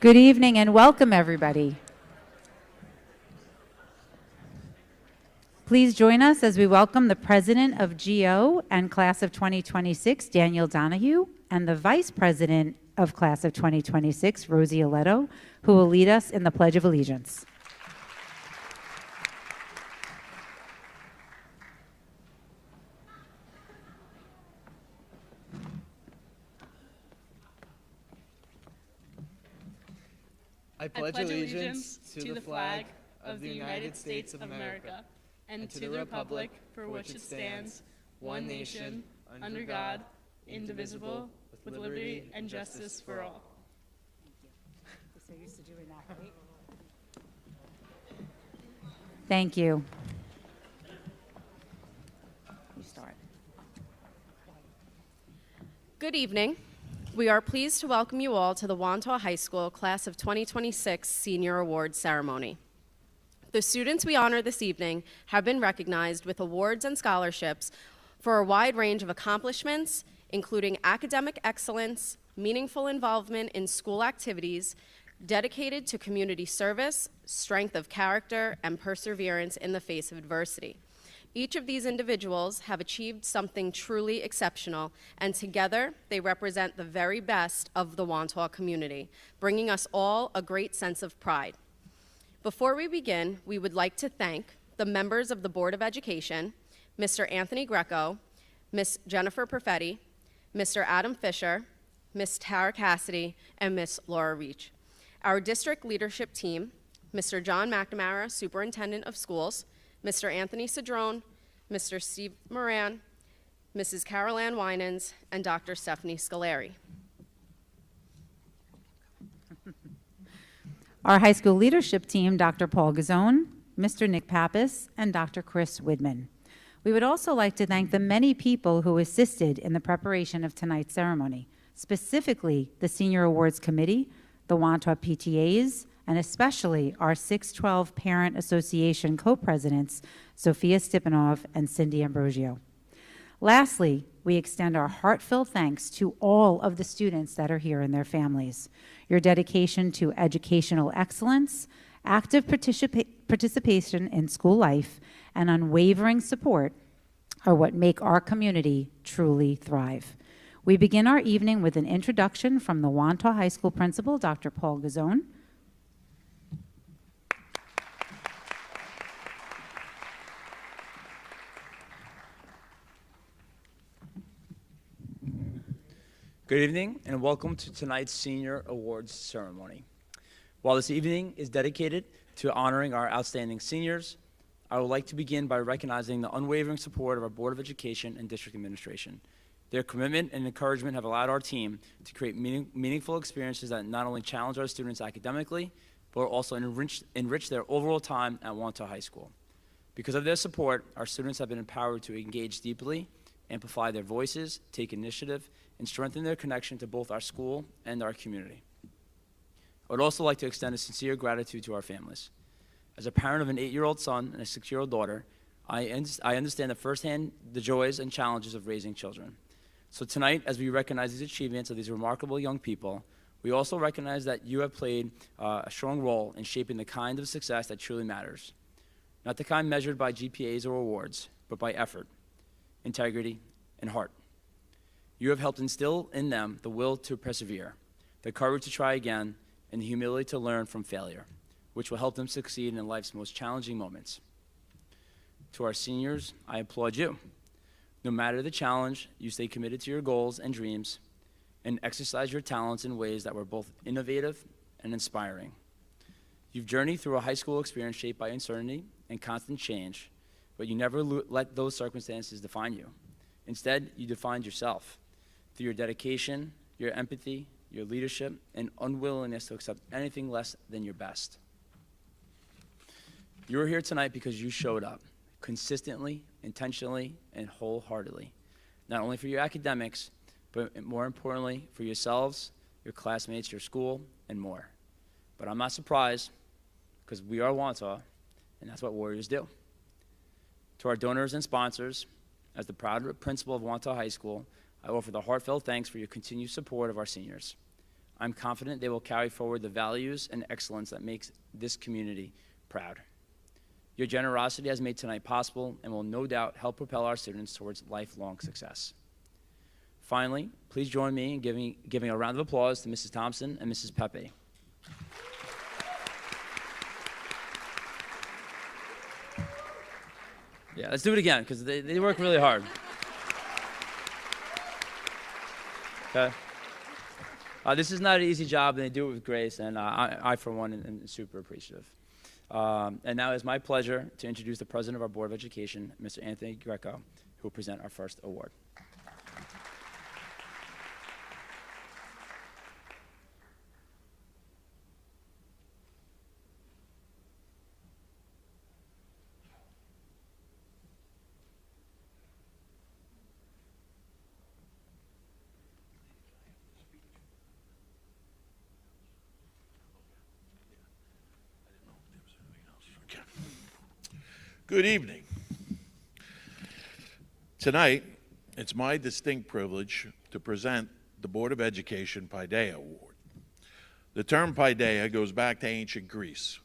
Good evening and welcome, everybody. Please join us as we welcome the President of GO and Class of 2026, Daniel Donahue, and the Vice President of Class of 2026, Rosie Aletto, who will lead us in the Pledge of Allegiance. I pledge allegiance to the flag of the United States of America and to the republic for which it stands, one nation, under God, indivisible, with liberty and justice for all. So used to doing that, right? Thank you. You start. Good evening. We are pleased to welcome you all to the Wantagh High School Class of 2026 Senior Awards Ceremony. The students we honor this evening have been recognized with awards and scholarships for a wide range of accomplishments, including academic excellence, meaningful involvement in school activities, dedicated to community service, strength of character, and perseverance in the face of adversity. Each of these individuals have achieved something truly exceptional, and together they represent the very best of the Wantagh community, bringing us all a great sense of pride. Before we begin, we would like to thank the members of the Board of Education, Mr. Anthony Greco, Ms. Jennifer Perfetti, Mr. Adam Fisher, Ms. Tara Cassidy, and Ms. Laura Reach. Our district leadership team, Mr. John McNamara, Superintendent of Schools, Mr. Anthony Cedrone, Mr. Steve Moran, Mrs. Carol Ann Winans, and Dr. Stephanie Scolari. Our high school leadership team, Dr. Paul Gazzone, Mr. Nick Pappas, and Dr. Chris Widman. We would also like to thank the many people who assisted in the preparation of tonight's ceremony, specifically the Senior Awards Committee, the Wantagh PTAs, and especially our 612 Parent Association co-presidents, Sophia Stipanov and Cindy Ambrosio. Lastly, we extend our heartfelt thanks to all of the students that are here and their families. Your dedication to educational excellence, active participation in school life, and unwavering support are what make our community truly thrive. We begin our evening with an introduction from the Wantagh High School principal, Dr. Paul Gazzone. Good evening and welcome to tonight's Senior Awards Ceremony. While this evening is dedicated to honoring our outstanding seniors, I would like to begin by recognizing the unwavering support of our Board of Education and District Administration. Their commitment and encouragement have allowed our team to create meaningful experiences that not only challenge our students academically, but also enrich their overall time at Wantagh High School. Because of their support, our students have been empowered to engage deeply, amplify their voices, take initiative, and strengthen their connection to both our school and our community. I would also like to extend a sincere gratitude to our families. As a parent of an 8-year-old son and a 6-year-old daughter, I understand firsthand the joys and challenges of raising children. So tonight, as we recognize these achievements of these remarkable young people, we also recognize that you have played a strong role in shaping the kind of success that truly matters. Not the kind measured by GPAs or awards, but by effort, integrity, and heart. You have helped instill in them the will to persevere, the courage to try again, and the humility to learn from failure, which will help them succeed in life's most challenging moments. To our seniors, I applaud you. No matter the challenge, you stay committed to your goals and dreams and exercise your talents in ways that were both innovative and inspiring. You've journeyed through a high school experience shaped by uncertainty and constant change, but you never let those circumstances define you. Instead, you defined yourself through your dedication, your empathy, your leadership, and unwillingness to accept anything less than your best. You're here tonight because you showed up consistently, intentionally, and wholeheartedly, not only for your academics, but more importantly for yourselves, your classmates, your school, and more. But I'm not surprised, because we are Wantagh, and that's what Warriors do. To our donors and sponsors, as the proud principal of Wantagh High School, I offer the heartfelt thanks for your continued support of our seniors. I'm confident they will carry forward the values and excellence that makes this community proud. Your generosity has made tonight possible and will no doubt help propel our students towards lifelong success. Finally, please join me in giving a round of applause to Mrs. Thompson and Mrs. Pepe. Yeah, let's do it again, because they work really hard. Okay. This is not an easy job, and they do it with grace, and I for one, am super appreciative. And now it's my pleasure to introduce the President of our Board of Education, Mr. Anthony Greco, who will present our first award. Good evening. Tonight, it's my distinct privilege to present the Board of Education Paideia Award. The term Paideia goes back to ancient Greece,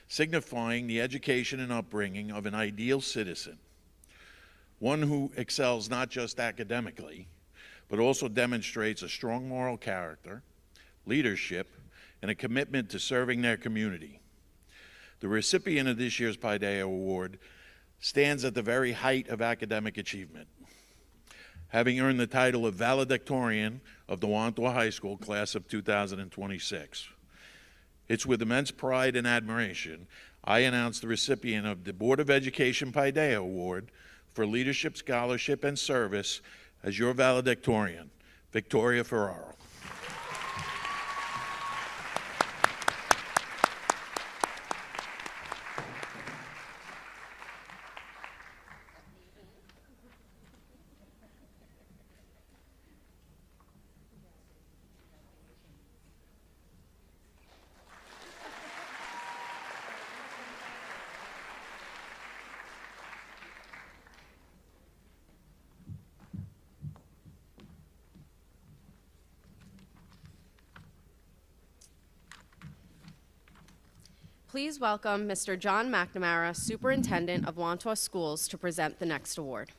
signifying the education and upbringing of an ideal citizen, one who excels not just academically, but also demonstrates a strong moral character, leadership, and a commitment to serving their community. The recipient of this year's Paideia Award stands at the very height of academic achievement, having earned the title of valedictorian of the Wantagh High School class of 2026. It's with immense pride and admiration I announce the recipient of the Board of Education Paideia Award for Leadership, Scholarship, and Service as your valedictorian, Victoria Ferraro. Please welcome Mr. John McNamara, Superintendent of Wantagh Schools, to present the next award.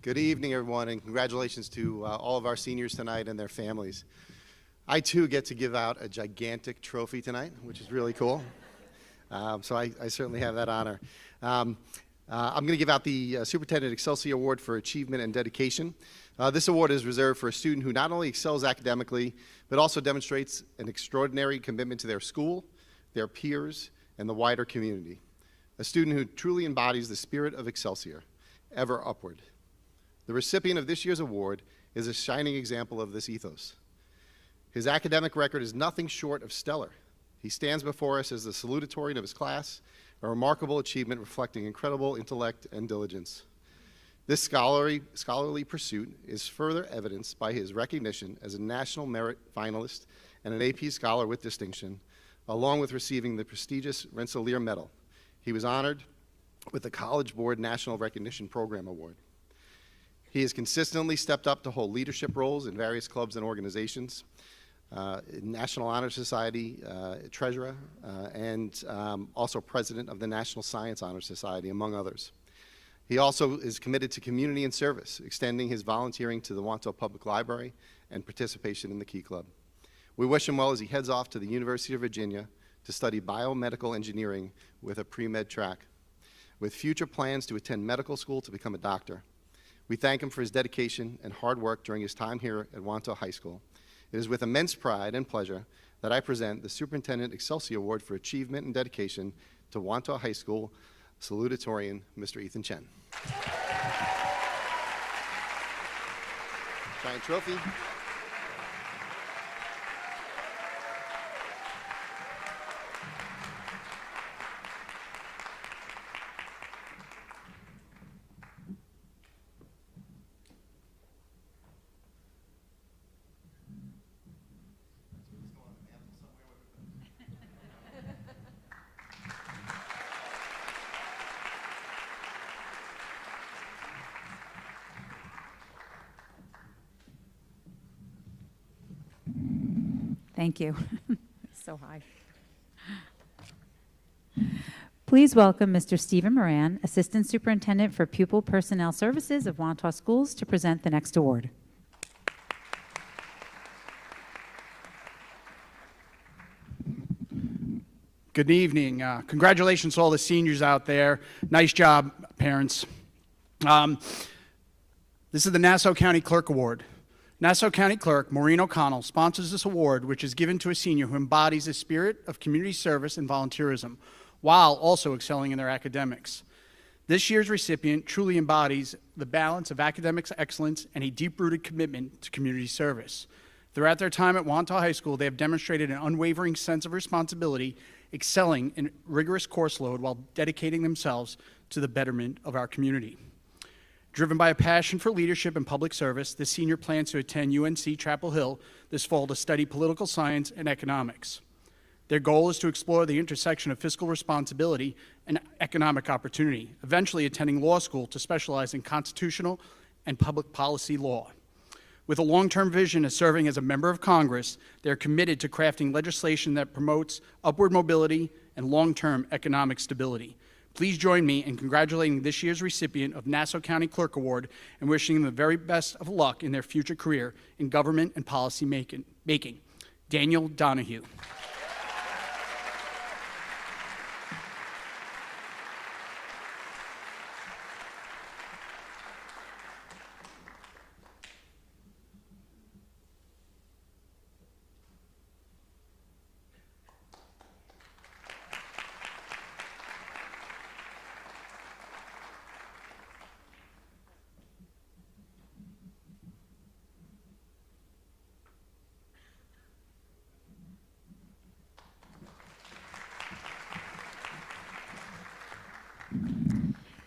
Good evening, everyone, and congratulations to all of our seniors tonight and their families. I, too, get to give out a gigantic trophy tonight, which is really cool. So I certainly have that honor. I'm going to give out the Superintendent Excelsior Award for Achievement and Dedication. This award is reserved for a student who not only excels academically, but also demonstrates an extraordinary commitment to their school, their peers, and the wider community. A student who truly embodies the spirit of Excelsior, ever upward. The recipient of this year's award is a shining example of this ethos. His academic record is nothing short of stellar. He stands before us as the salutatorian of his class, a remarkable achievement reflecting incredible intellect and diligence. This scholarly pursuit is further evidenced by his recognition as a National Merit Finalist and an AP Scholar with Distinction, along with receiving the prestigious Rensselaer Medal. He was honored with the College Board National Recognition Program Award. He has consistently stepped up to hold leadership roles in various clubs and organizations, National Honor Society Treasurer, and also President of the National Science Honor Society, among others. He also is committed to community and service, extending his volunteering to the Wantagh Public Library and participation in the Key Club. We wish him well as he heads off to the University of Virginia to study biomedical engineering with a pre-med track, with future plans to attend medical school to become a doctor. We thank him for his dedication and hard work during his time here at Wantagh High School. It is with immense pride and pleasure that I present the Superintendent Excelsior Award for Achievement and Dedication to Wantagh High School salutatorian, Mr. Ethan Chen. Giant trophy. Thank you. So high. Please welcome Mr. Stephen Moran, Assistant Superintendent for Pupil Personnel Services of Wantagh Schools, to present the next award. Good evening. Congratulations to all the seniors out there. Nice job, parents. This is the Nassau County Clerk Award. Nassau County Clerk Maureen O'Connell sponsors this award, which is given to a senior who embodies the spirit of community service and volunteerism, while also excelling in their academics. This year's recipient truly embodies the balance of academic excellence and a deep-rooted commitment to community service. Throughout their time at Wantagh High School, they have demonstrated an unwavering sense of responsibility, excelling in rigorous course load while dedicating themselves to the betterment of our community. Driven by a passion for leadership and public service, this senior plans to attend UNC Chapel Hill this fall to study political science and economics. Their goal is to explore the intersection of fiscal responsibility and economic opportunity, eventually attending law school to specialize in constitutional and public policy law. With a long-term vision of serving as a member of Congress, they're committed to crafting legislation that promotes upward mobility and long-term economic stability. Please join me in congratulating this year's recipient of Nassau County Clerk Award and wishing them the very best of luck in their future career in government and policy making. Daniel Donahue.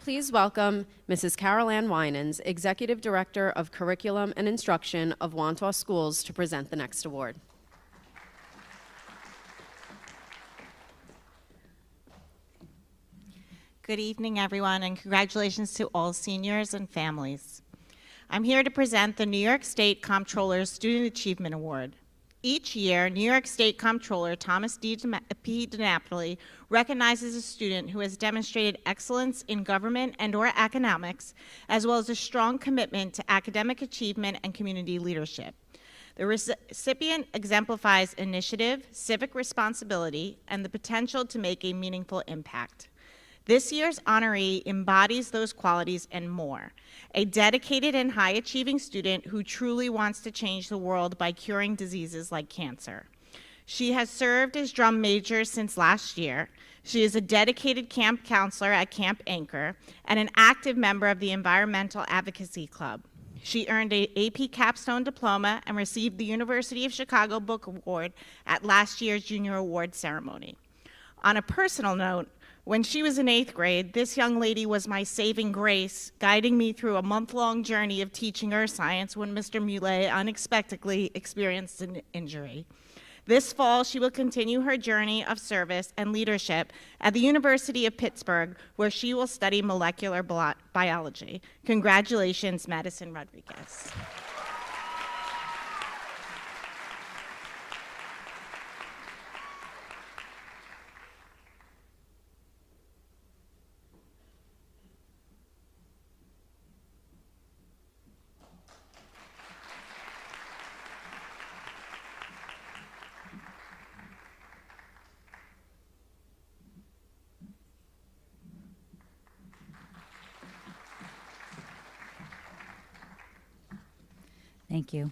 Please welcome Mrs. Carol Ann Winans, Executive Director of Curriculum and Instruction of Wantagh Schools, to present the next award. Good evening, everyone, and congratulations to all seniors and families. I'm here to present the New York State Comptroller's Student Achievement Award. Each year, New York State Comptroller Thomas P. DiNapoli recognizes a student who has demonstrated excellence in government and/or economics, as well as a strong commitment to academic achievement and community leadership. The recipient exemplifies initiative, civic responsibility, and the potential to make a meaningful impact. This year's honoree embodies those qualities and more. A dedicated and high-achieving student who truly wants to change the world by curing diseases like cancer. She has served as drum major since last year. She is a dedicated camp counselor at Camp Anchor and an active member of the Environmental Advocacy Club. She earned an AP Capstone Diploma and received the University of Chicago Book Award at last year's Junior Award ceremony. On a personal note, when she was in 8th grade, this young lady was my saving grace, guiding me through a month-long journey of teaching earth science when Mr. Muley unexpectedly experienced an injury. This fall, she will continue her journey of service and leadership at the University of Pittsburgh, where she will study molecular biology. Congratulations, Madison Rodriguez. Thank you.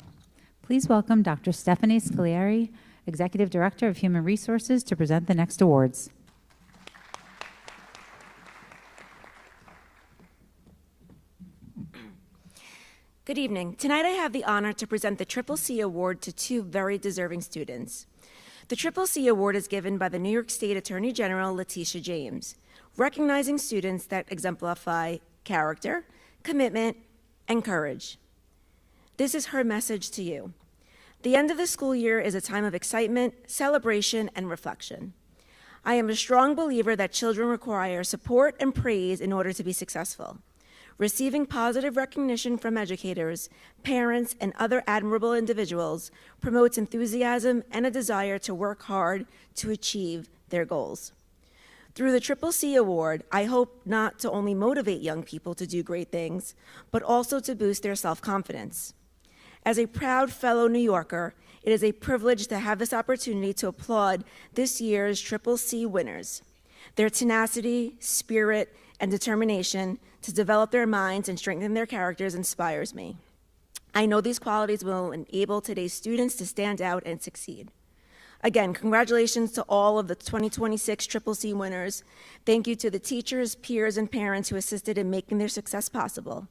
Please welcome Dr. Stephanie Scagliari, Executive Director of Human Resources, to present the next awards. Good evening. Tonight I have the honor to present the Triple C Award to two very deserving students. The Triple C Award is given by the New York State Attorney General Letitia James, recognizing students that exemplify character, commitment, and courage. This is her message to you. The end of the school year is a time of excitement, celebration, and reflection. I am a strong believer that children require support and praise in order to be successful. Receiving positive recognition from educators, parents, and other admirable individuals promotes enthusiasm and a desire to work hard to achieve their goals. Through the Triple C Award, I hope not to only motivate young people to do great things, but also to boost their self-confidence. As a proud fellow New Yorker, it is a privilege to have this opportunity to applaud this year's Triple C winners. Their tenacity, spirit, and determination to develop their minds and strengthen their characters inspires me. I know these qualities will enable today's students to stand out and succeed. Again, congratulations to all of the 2026 Triple C winners. Thank you to the teachers, peers, and parents who assisted in making their success possible.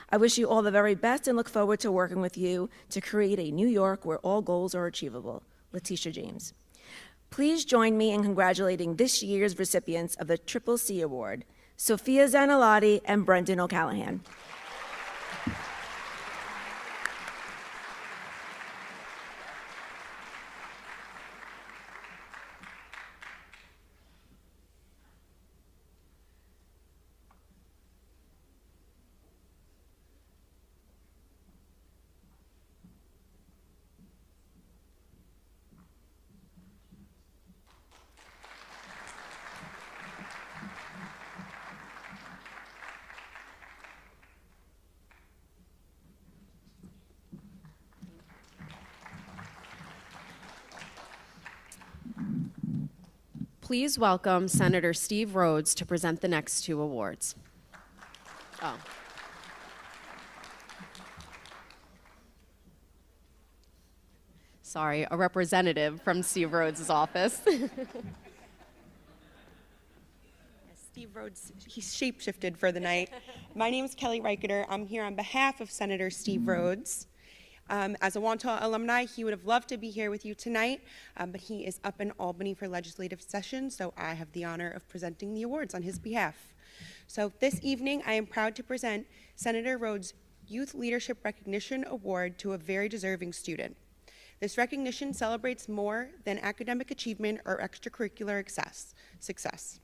I wish you all the very best and look forward to working with you to create a New York where all goals are achievable. Letitia James. Please join me in congratulating this year's recipients of the Triple C Award, Sophia Zanalotti and Brendan O'Callahan. Please welcome Senator Steve Rhodes to present the next two awards. Oh. Sorry, a representative from Steve Rhodes' office. Steve Rhodes, he's shapeshifted for the night. My name is Kelly Reicheter. I'm here on behalf of Senator Steve Rhodes. As a Wantagh alumni, he would have loved to be here with you tonight, but he is up in Albany for legislative session, so I have the honor of presenting the awards on his behalf. So this evening, I am proud to present Senator Rhodes' Youth Leadership Recognition Award to a very deserving student. This recognition celebrates more than academic achievement or extracurricular success.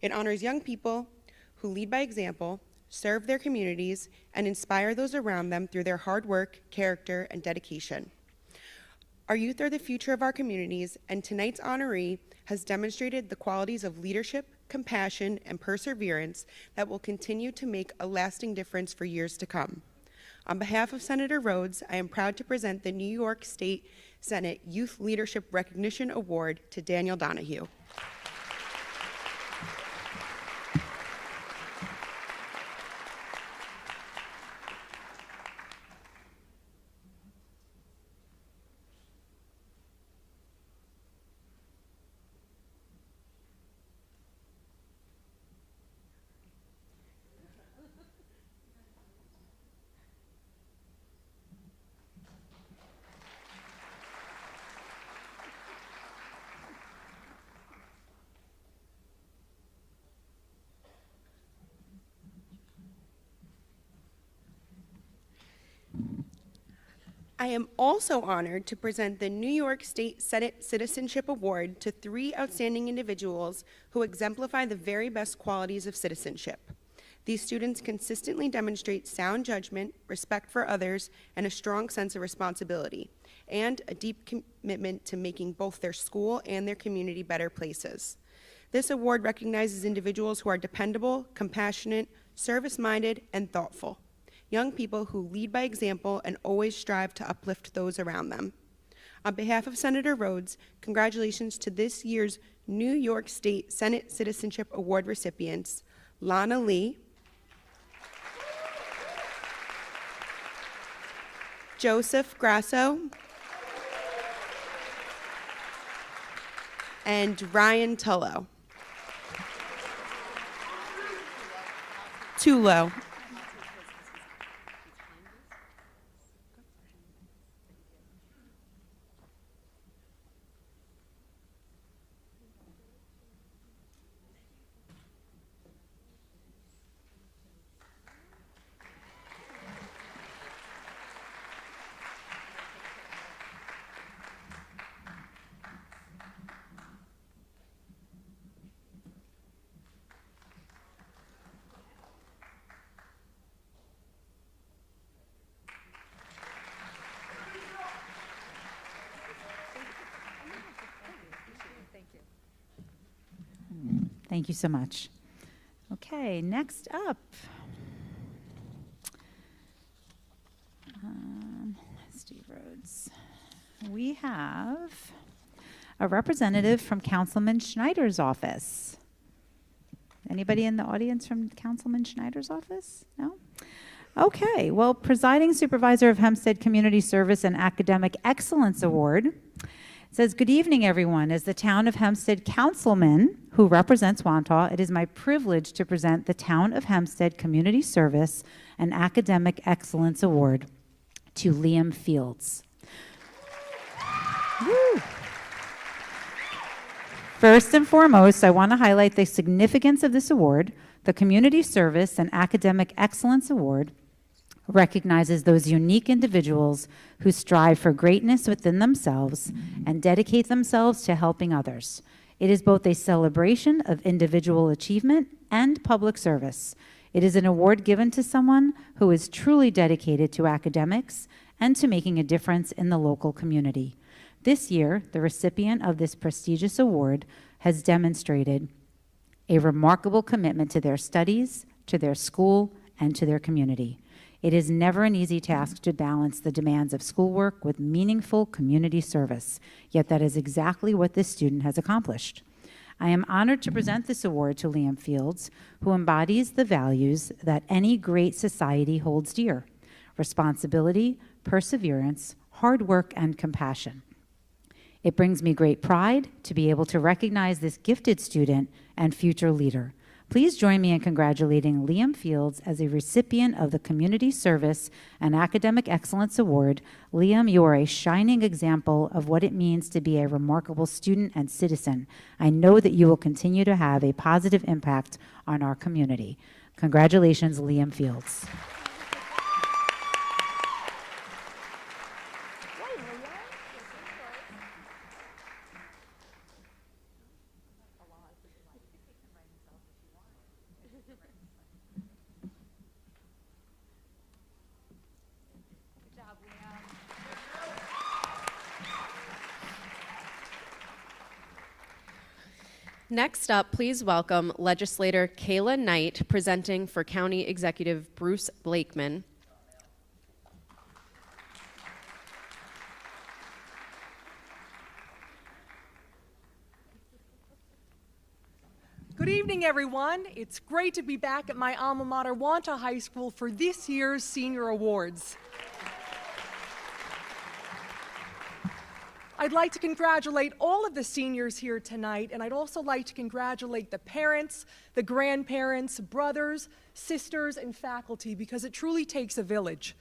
It honors young people who lead by example, serve their communities, and inspire those around them through their hard work, character, and dedication. Our youth are the future of our communities, and tonight's honoree has demonstrated the qualities of leadership, compassion, and perseverance that will continue to make a lasting difference for years to come. On behalf of Senator Rhodes, I am proud to present the New York State Senate Youth Leadership Recognition Award to Daniel Donahue. I am also honored to present the New York State Senate Citizenship Award to 3 outstanding individuals who exemplify the very best qualities of citizenship. These students consistently demonstrate sound judgment, respect for others, and a strong sense of responsibility, and a deep commitment to making both their school and their community better places. This award recognizes individuals who are dependable, compassionate, service-minded, and thoughtful. Young people who lead by example and always strive to uplift those around them. On behalf of Senator Rhodes, congratulations to this year's New York State Senate Citizenship Award recipients, Lana Lee, Joseph Grasso, and Ryan Tullo. Tullo. Thank you so much. Okay, next up. Steve Rhodes. We have a representative from Councilman Schneider's office. Anybody in the audience from Councilman Schneider's office? No? Okay, well, Presiding Supervisor of Hempstead Community Service and Academic Excellence Award says, good evening, everyone. As the Town of Hempstead Councilman who represents Wantagh, it is my privilege to present the Town of Hempstead Community Service and Academic Excellence Award to Liam Fields. Woo. First and foremost, I want to highlight the significance of this award. The Community Service and Academic Excellence Award recognizes those unique individuals who strive for greatness within themselves and dedicate themselves to helping others. It is both a celebration of individual achievement and public service. It is an award given to someone who is truly dedicated to academics and to making a difference in the local community. This year, the recipient of this prestigious award has demonstrated a remarkable commitment to their studies, to their school, and to their community. It is never an easy task to balance the demands of schoolwork with meaningful community service, yet that is exactly what this student has accomplished. I am honored to present this award to Liam Fields, who embodies the values that any great society holds dear: responsibility, perseverance, hard work, and compassion. It brings me great pride to be able to recognize this gifted student and future leader. Please join me in congratulating Liam Fields as a recipient of the Community Service and Academic Excellence Award. Liam, you are a shining example of what it means to be a remarkable student and citizen. I know that you will continue to have a positive impact on our community. Congratulations, Liam Fields. Next up, please welcome Legislator Kayla Knight, presenting for County Executive Bruce Blakeman. Good evening, everyone. It's great to be back at my alma mater, Wantagh High School, for this year's Senior Awards. I'd like to congratulate all of the seniors here tonight, and I'd also like to congratulate the parents, the grandparents, brothers, sisters, and faculty, because it truly takes a village.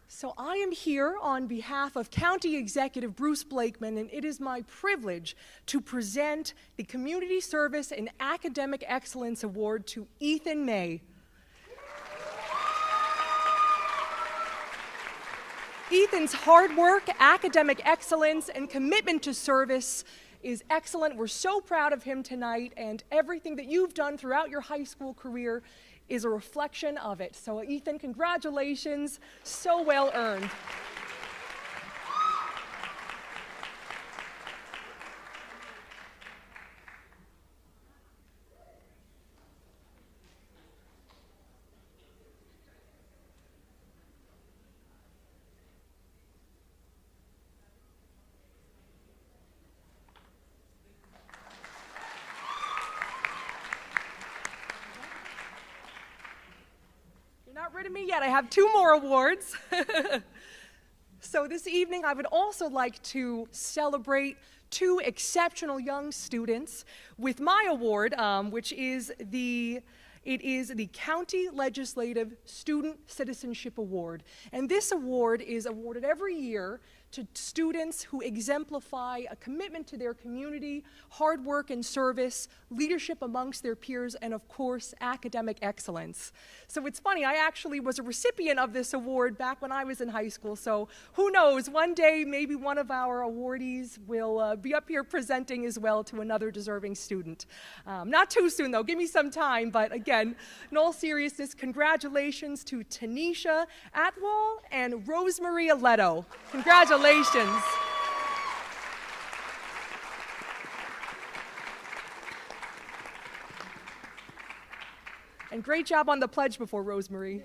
So I am here on behalf of County Executive Bruce Blakeman, and it is my privilege to present the Community Service and Academic Excellence Award to Ethan May. Ethan's hard work, academic excellence, and commitment to service is excellent. We're so proud of him tonight, and everything that you've done throughout your high school career is a reflection of it. So Ethan, congratulations, so well earned. Not rid of me yet. I have two more awards. So this evening, I would also like to celebrate two exceptional young students with my award, which is the County Legislative Student Citizenship Award. And this award is awarded every year to students who exemplify a commitment to their community, hard work and service, leadership amongst their peers, and of course, academic excellence. So it's funny, I actually was a recipient of this award back when I was in high school, so who knows, one day maybe one of our awardees will be up here presenting as well to another deserving student. Not too soon though, give me some time, but again, in all seriousness, congratulations to Tanisha Atwal and Rosemarie Leto. Congratulations. And great job on the pledge before, Rosemary.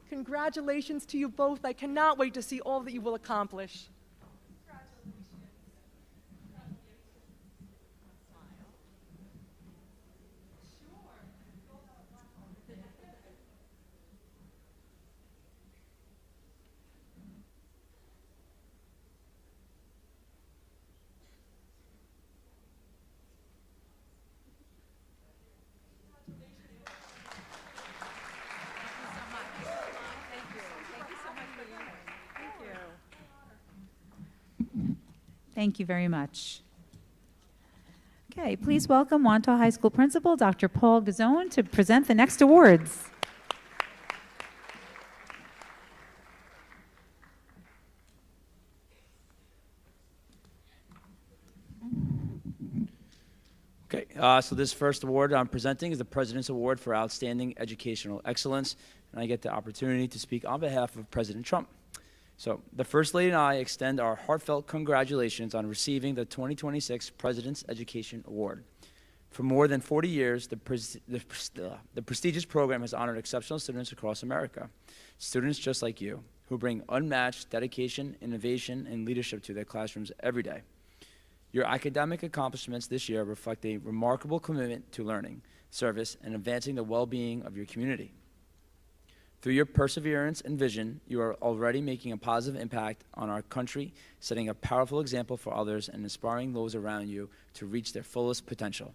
Congratulations to you both. I cannot wait to see all that you will accomplish. Thank you very much. Okay, please welcome Wantagh High School Principal Dr. Paul Gazzone to present the next awards. Okay, so this first award I'm presenting is the President's Award for Outstanding Educational Excellence, and I get the opportunity to speak on behalf of President Trump. So the First Lady and I extend our heartfelt congratulations on receiving the 2026 President's Education Award. For more than 40 years, the prestigious program has honored exceptional students across America, students just like you, who bring unmatched dedication, innovation, and leadership to their classrooms every day. Your academic accomplishments this year reflect a remarkable commitment to learning, service, and advancing the well-being of your community. Through your perseverance and vision, you are already making a positive impact on our country, setting a powerful example for others and inspiring those around you to reach their fullest potential.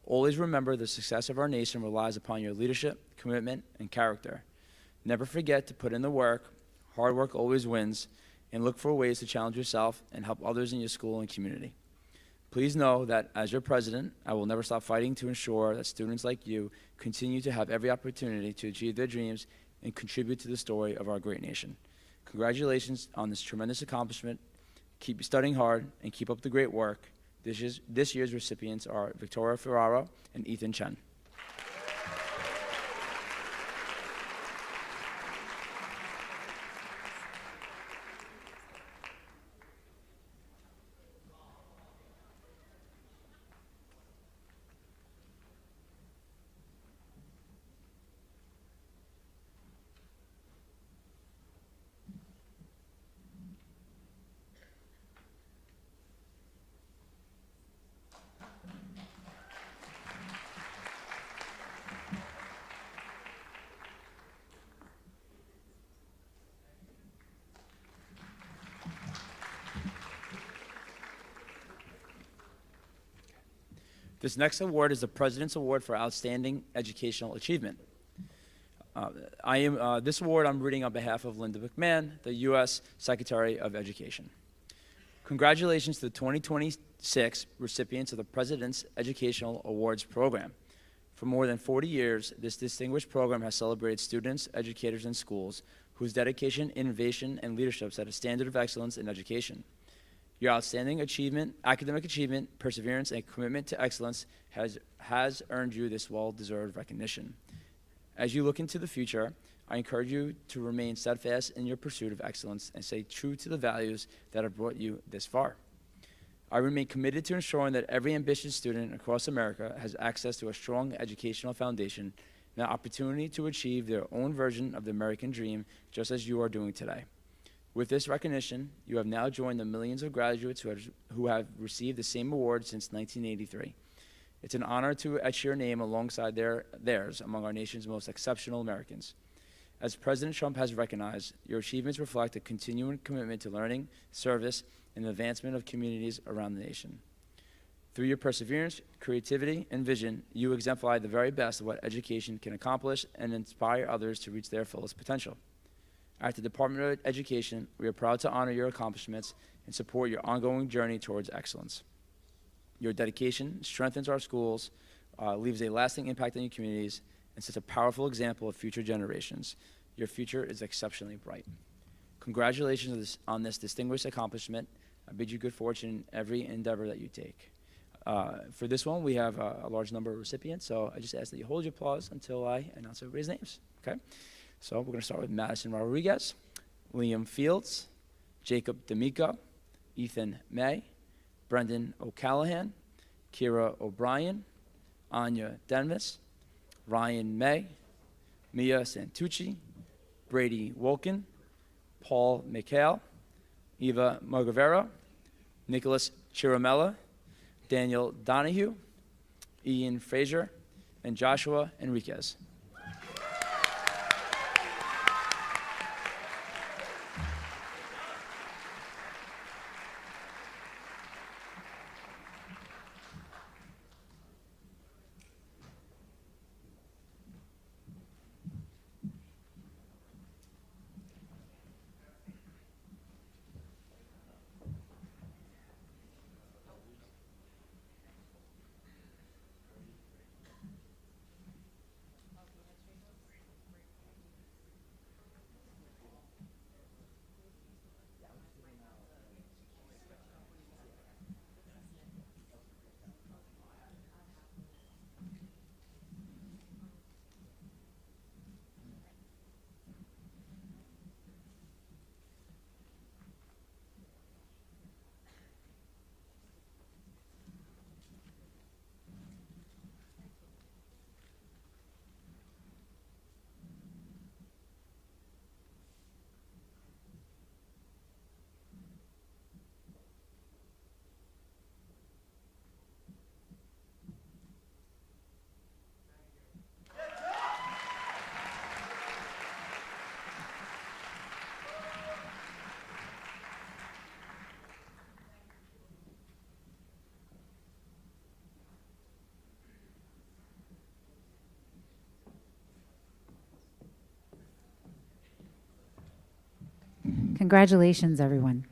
Always remember the success of our nation relies upon your leadership, commitment, and character. Never forget to put in the work. Hard work always wins, and look for ways to challenge yourself and help others in your school and community. Please know that as your president, I will never stop fighting to ensure that students like you continue to have every opportunity to achieve their dreams and contribute to the story of our great nation. Congratulations on this tremendous accomplishment. Keep studying hard and keep up the great work. This year's recipients are Victoria Ferraro and Ethan Chen. This next award is the President's Award for Outstanding Educational Achievement. This award I'm reading on behalf of Linda McMahon, the U.S. Secretary of Education. Congratulations to the 2026 recipients of the President's Educational Awards Program. For more than 40 years, this distinguished program has celebrated students, educators, and schools whose dedication, innovation, and leadership set a standard of excellence in education. Your outstanding achievement, academic achievement, perseverance, and commitment to excellence has earned you this well-deserved recognition. As you look into the future, I encourage you to remain steadfast in your pursuit of excellence and stay true to the values that have brought you this far. I remain committed to ensuring that every ambitious student across America has access to a strong educational foundation and the opportunity to achieve their own version of the American dream, just as you are doing today. With this recognition, you have now joined the millions of graduates who have received the same award since 1983. It's an honor to etch your name alongside theirs among our nation's most exceptional Americans. As President Trump has recognized, your achievements reflect a continuing commitment to learning, service, and the advancement of communities around the nation. Through your perseverance, creativity, and vision, you exemplify the very best of what education can accomplish and inspire others to reach their fullest potential. At the Department of Education, we are proud to honor your accomplishments and support your ongoing journey towards excellence. Your dedication strengthens our schools, leaves a lasting impact on your communities, and sets a powerful example of future generations. Your future is exceptionally bright. Congratulations on this distinguished accomplishment. I bid you good fortune in every endeavor that you take. For this one, we have a large number of recipients, so I just ask that you hold your applause until I announce everybody's names, okay? So we're going to start with Madison Rodriguez, Liam Fields, Jacob D'Amico, Ethan May, Brendan O'Callahan, Kira O'Brien, Anya Denvis, Ryan May, Mia Santucci, Brady Wolkin, Paul Mikhail, Eva Margavero, Nicholas Chiramella, Daniel Donahue, Ian Frazier, and Joshua Enriquez. Congratulations, everyone.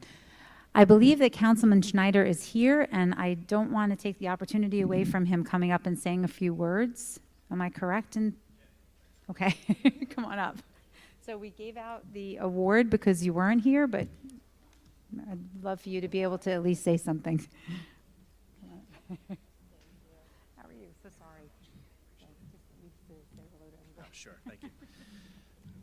I believe that Councilman Schneider is here, and I don't want to take the opportunity away from him coming up and saying a few words. Am I correct? Okay, come on up. So we gave out the award because you weren't here, but I'd love for you to be able to at least say something. How are you? So sorry. Oh, sure, thank you.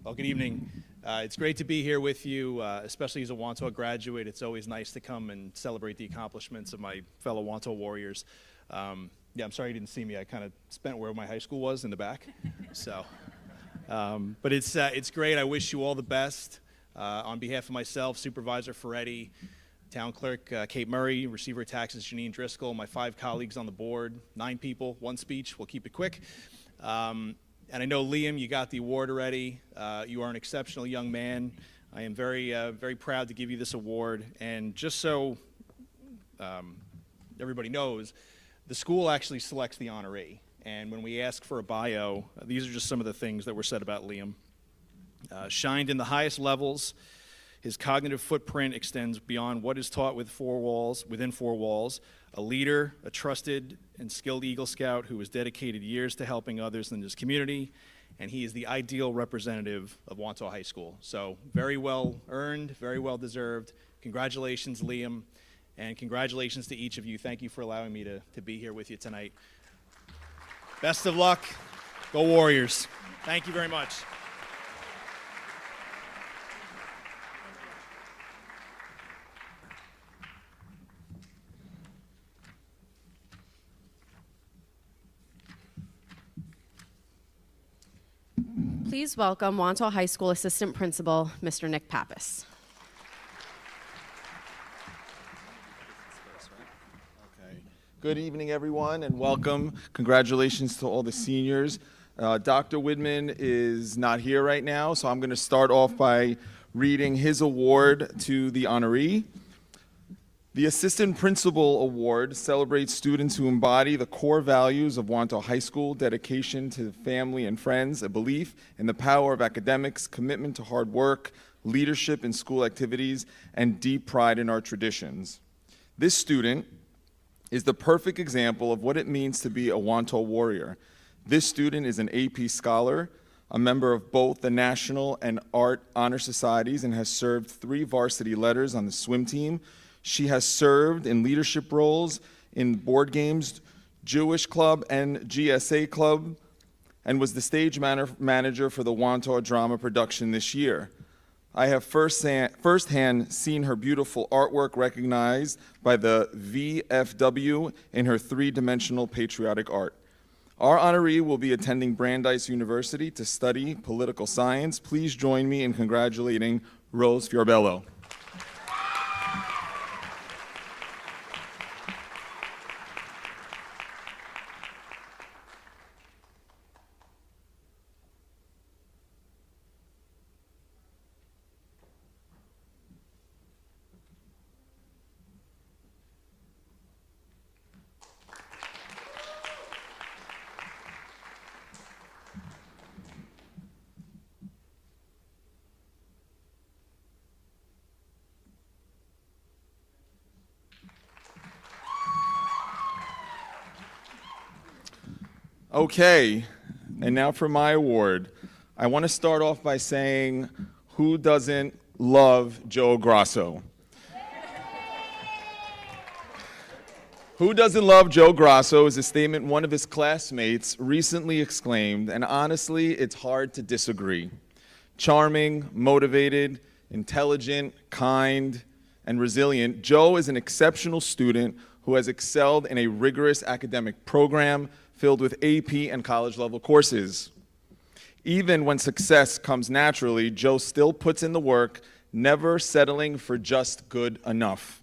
Well, good evening. It's great to be here with you, especially as a Wantagh graduate. It's always nice to come and celebrate the accomplishments of my fellow Wantagh Warriors. Yeah, I'm sorry you didn't see me. I kind of spent where my high school was in the back. So, but it's great. I wish you all the best. On behalf of myself, Supervisor Ferretti, Town Clerk Kate Murray, Receiver of Taxes Janine Driscoll, my 5 colleagues on the board, 9 people, 1 speech. We'll keep it quick. And I know, Liam, you got the award already. You are an exceptional young man. I am very, very proud to give you this award. And just so everybody knows, the school actually selects the honoree. And when we ask for a bio, these are just some of the things that were said about Liam. Shined in the highest levels. His cognitive footprint extends beyond what is taught within 4 walls. A leader, a trusted and skilled Eagle Scout who has dedicated years to helping others in this community, and he is the ideal representative of Wantagh High School. So very well earned, very well deserved. Congratulations, Liam, and congratulations to each of you. Thank you for allowing me to be here with you tonight. Best of luck. Go Warriors. Thank you very much. Please welcome Wantagh High School Assistant Principal, Mr. Nick Pappas. Okay. Good evening, everyone, and welcome. Congratulations to all the seniors. Dr. Widman is not here right now, so I'm going to start off by reading his award to the honoree. The Assistant Principal Award celebrates students who embody the core values of Wantagh High School: dedication to family and friends, a belief in the power of academics, commitment to hard work, leadership in school activities, and deep pride in our traditions. This student is the perfect example of what it means to be a Wantagh Warrior. This student is an AP Scholar, a member of both the National and Art Honor Societies, and has served 3 varsity letters on the swim team. She has served in leadership roles in board games, Jewish Club, and GSA Club, and was the stage manager for the Wantagh drama production this year. I have firsthand seen her beautiful artwork recognized by the VFW in her three-dimensional patriotic art. Our honoree will be attending Brandeis University to study political science. Please join me in congratulating Rose Fiorbello. Okay, and now for my award. I want to start off by saying, who doesn't love Joe Grasso? Who doesn't love Joe Grasso is a statement one of his classmates recently exclaimed, and honestly, it's hard to disagree. Charming, motivated, intelligent, kind, and resilient, Joe is an exceptional student who has excelled in a rigorous academic program filled with AP and college-level courses. Even when success comes naturally, Joe still puts in the work, never settling for just good enough.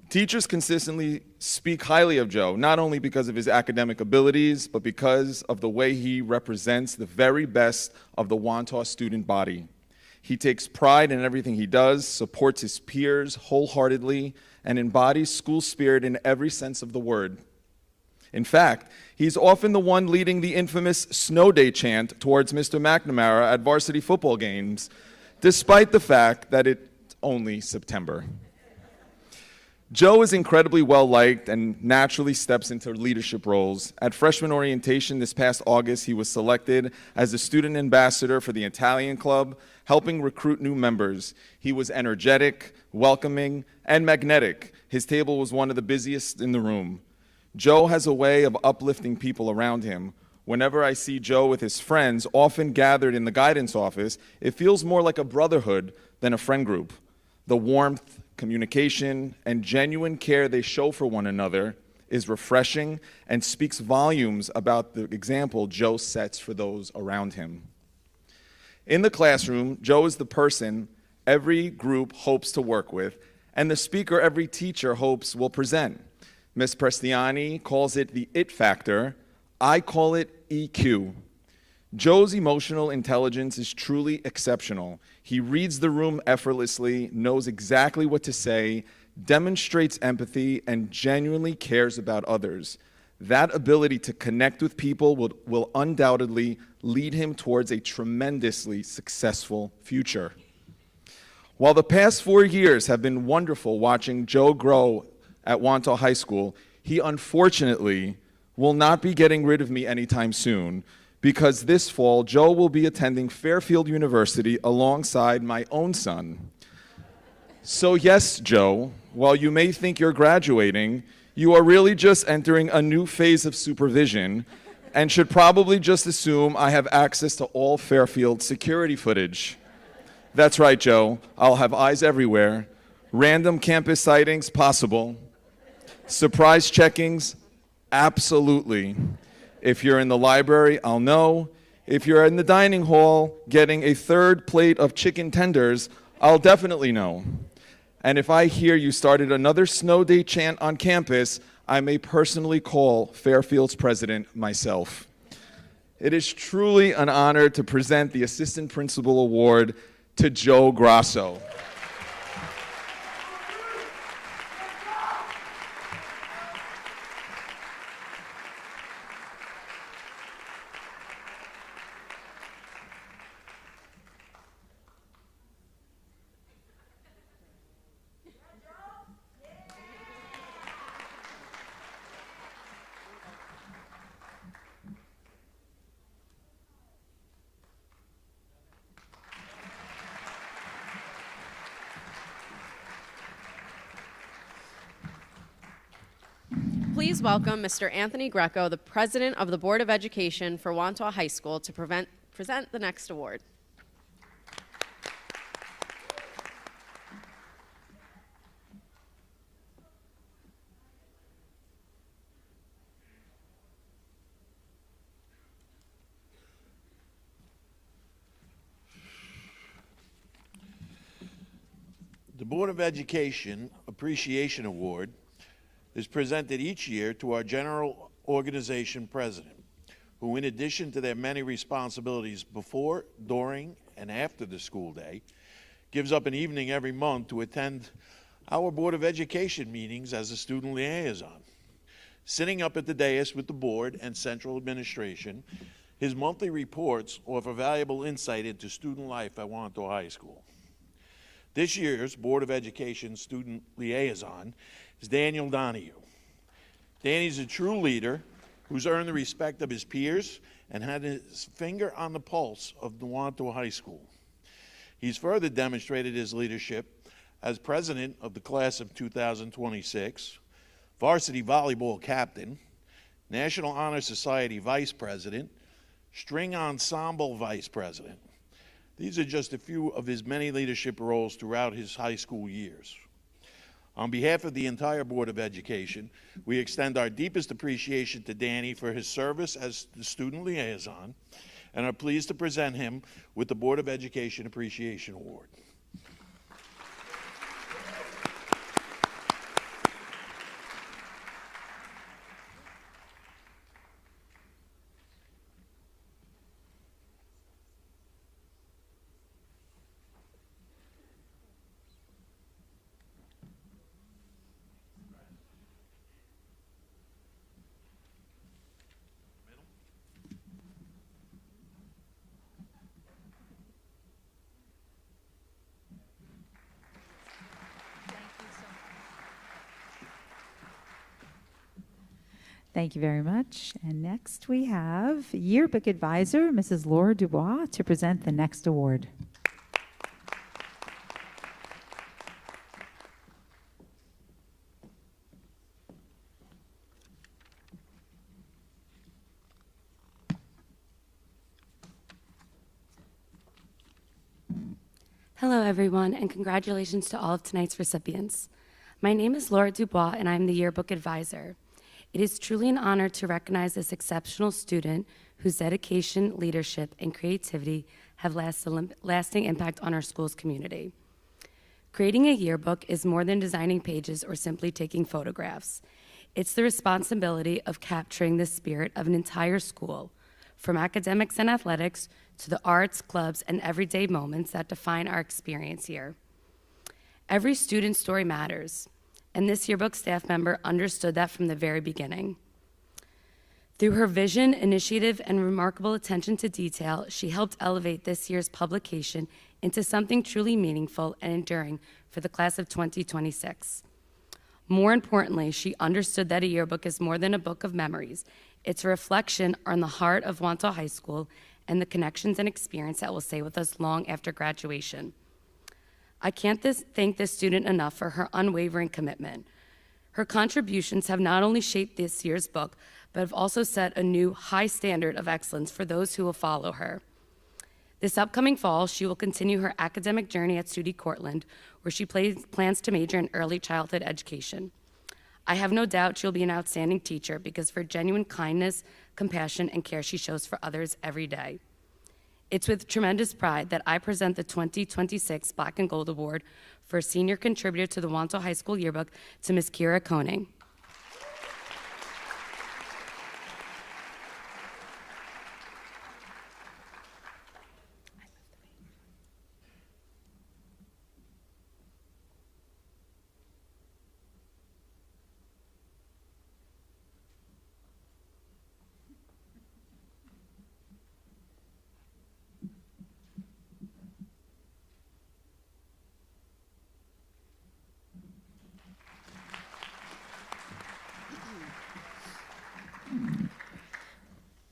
Teachers consistently speak highly of Joe, not only because of his academic abilities, but because of the way he represents the very best of the Wantagh student body. He takes pride in everything he does, supports his peers wholeheartedly, and embodies school spirit in every sense of the word. In fact, he's often the one leading the infamous snow day chant towards Mr. McNamara at varsity football games, despite the fact that it's only September. Joe is incredibly well-liked and naturally steps into leadership roles. At freshman orientation this past August, he was selected as the student ambassador for the Italian club, helping recruit new members. He was energetic, welcoming, and magnetic. His table was one of the busiest in the room. Joe has a way of uplifting people around him. Whenever I see Joe with his friends, often gathered in the guidance office, it feels more like a brotherhood than a friend group. The warmth, communication, and genuine care they show for one another is refreshing and speaks volumes about the example Joe sets for those around him. In the classroom, Joe is the person every group hopes to work with, and the speaker every teacher hopes will present. Ms. Prestiani calls it the it factor. I call it EQ. Joe's emotional intelligence is truly exceptional. He reads the room effortlessly, knows exactly what to say, demonstrates empathy, and genuinely cares about others. That ability to connect with people will undoubtedly lead him towards a tremendously successful future. While the past 4 years have been wonderful watching Joe grow at Wantagh High School, he unfortunately will not be getting rid of me anytime soon, because this fall, Joe will be attending Fairfield University alongside my own son. So yes, Joe, while you may think you're graduating, you are really just entering a new phase of supervision and should probably just assume I have access to all Fairfield security footage. That's right, Joe, I'll have eyes everywhere. Random campus sightings, possible. Surprise checkings, absolutely. If you're in the library, I'll know. If you're in the dining hall getting a third plate of chicken tenders, I'll definitely know. And if I hear you started another snow day chant on campus, I may personally call Fairfield's president myself. It is truly an honor to present the Assistant Principal Award to Joe Grasso. Please welcome Mr. Anthony Greco, the President of the Board of Education for Wantagh High School, to present the next award. The Board of Education Appreciation Award is presented each year to our general organization president, who, in addition to their many responsibilities before, during, and after the school day, gives up an evening every month to attend our Board of Education meetings as a student liaison. Sitting up at the dais with the board and central administration, his monthly reports offer valuable insight into student life at Wantagh High School. This year's Board of Education student liaison is Daniel Donahue. Danny's a true leader who's earned the respect of his peers and had his finger on the pulse of the Wantagh High School. He's further demonstrated his leadership as president of the class of 2026, varsity volleyball captain, National Honor Society vice president, string ensemble vice president. These are just a few of his many leadership roles throughout his high school years. On behalf of the entire Board of Education, we extend our deepest appreciation to Danny for his service as the student liaison and are pleased to present him with the Board of Education Appreciation Award. Thank you very much. And next we have Yearbook Advisor, Mrs. Laura Dubois, to present the next award. Hello, everyone, and congratulations to all of tonight's recipients. My name is Laura Dubois, and I'm the Yearbook Advisor. It is truly an honor to recognize this exceptional student whose dedication, leadership, and creativity have lasting impact on our school's community. Creating a yearbook is more than designing pages or simply taking photographs. It's the responsibility of capturing the spirit of an entire school, from academics and athletics to the arts, clubs, and everyday moments that define our experience here. Every student's story matters, and this yearbook staff member understood that from the very beginning. Through her vision, initiative, and remarkable attention to detail, she helped elevate this year's publication into something truly meaningful and enduring for the class of 2026. More importantly, she understood that a yearbook is more than a book of memories. It's a reflection on the heart of Wantagh High School and the connections and experience that will stay with us long after graduation. I can't thank this student enough for her unwavering commitment. Her contributions have not only shaped this year's book, but have also set a new high standard of excellence for those who will follow her. This upcoming fall, she will continue her academic journey at SUNY Cortland, where she plans to major in early childhood education. I have no doubt she'll be an outstanding teacher because of her genuine kindness, compassion, and care she shows for others every day. It's with tremendous pride that I present the 2026 Black and Gold Award for Senior Contributor to the Wantagh High School Yearbook to Ms. Kira Koning.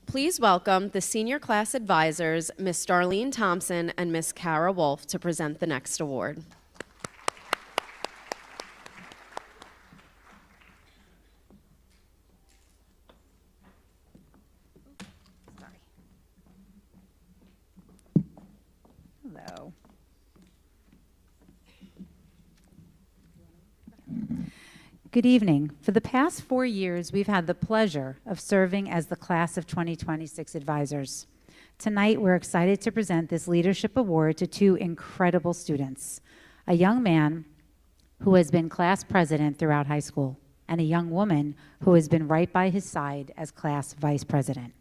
Please welcome the senior class advisors, Ms. Darlene Thompson and Ms. Kara Wolf, to present the next award. Hello. Good evening. For the past 4 years, we've had the pleasure of serving as the class of 2026 advisors. Tonight, we're excited to present this leadership award to two incredible students, a young man who has been class president throughout high school, and a young woman who has been right by his side as class vice president.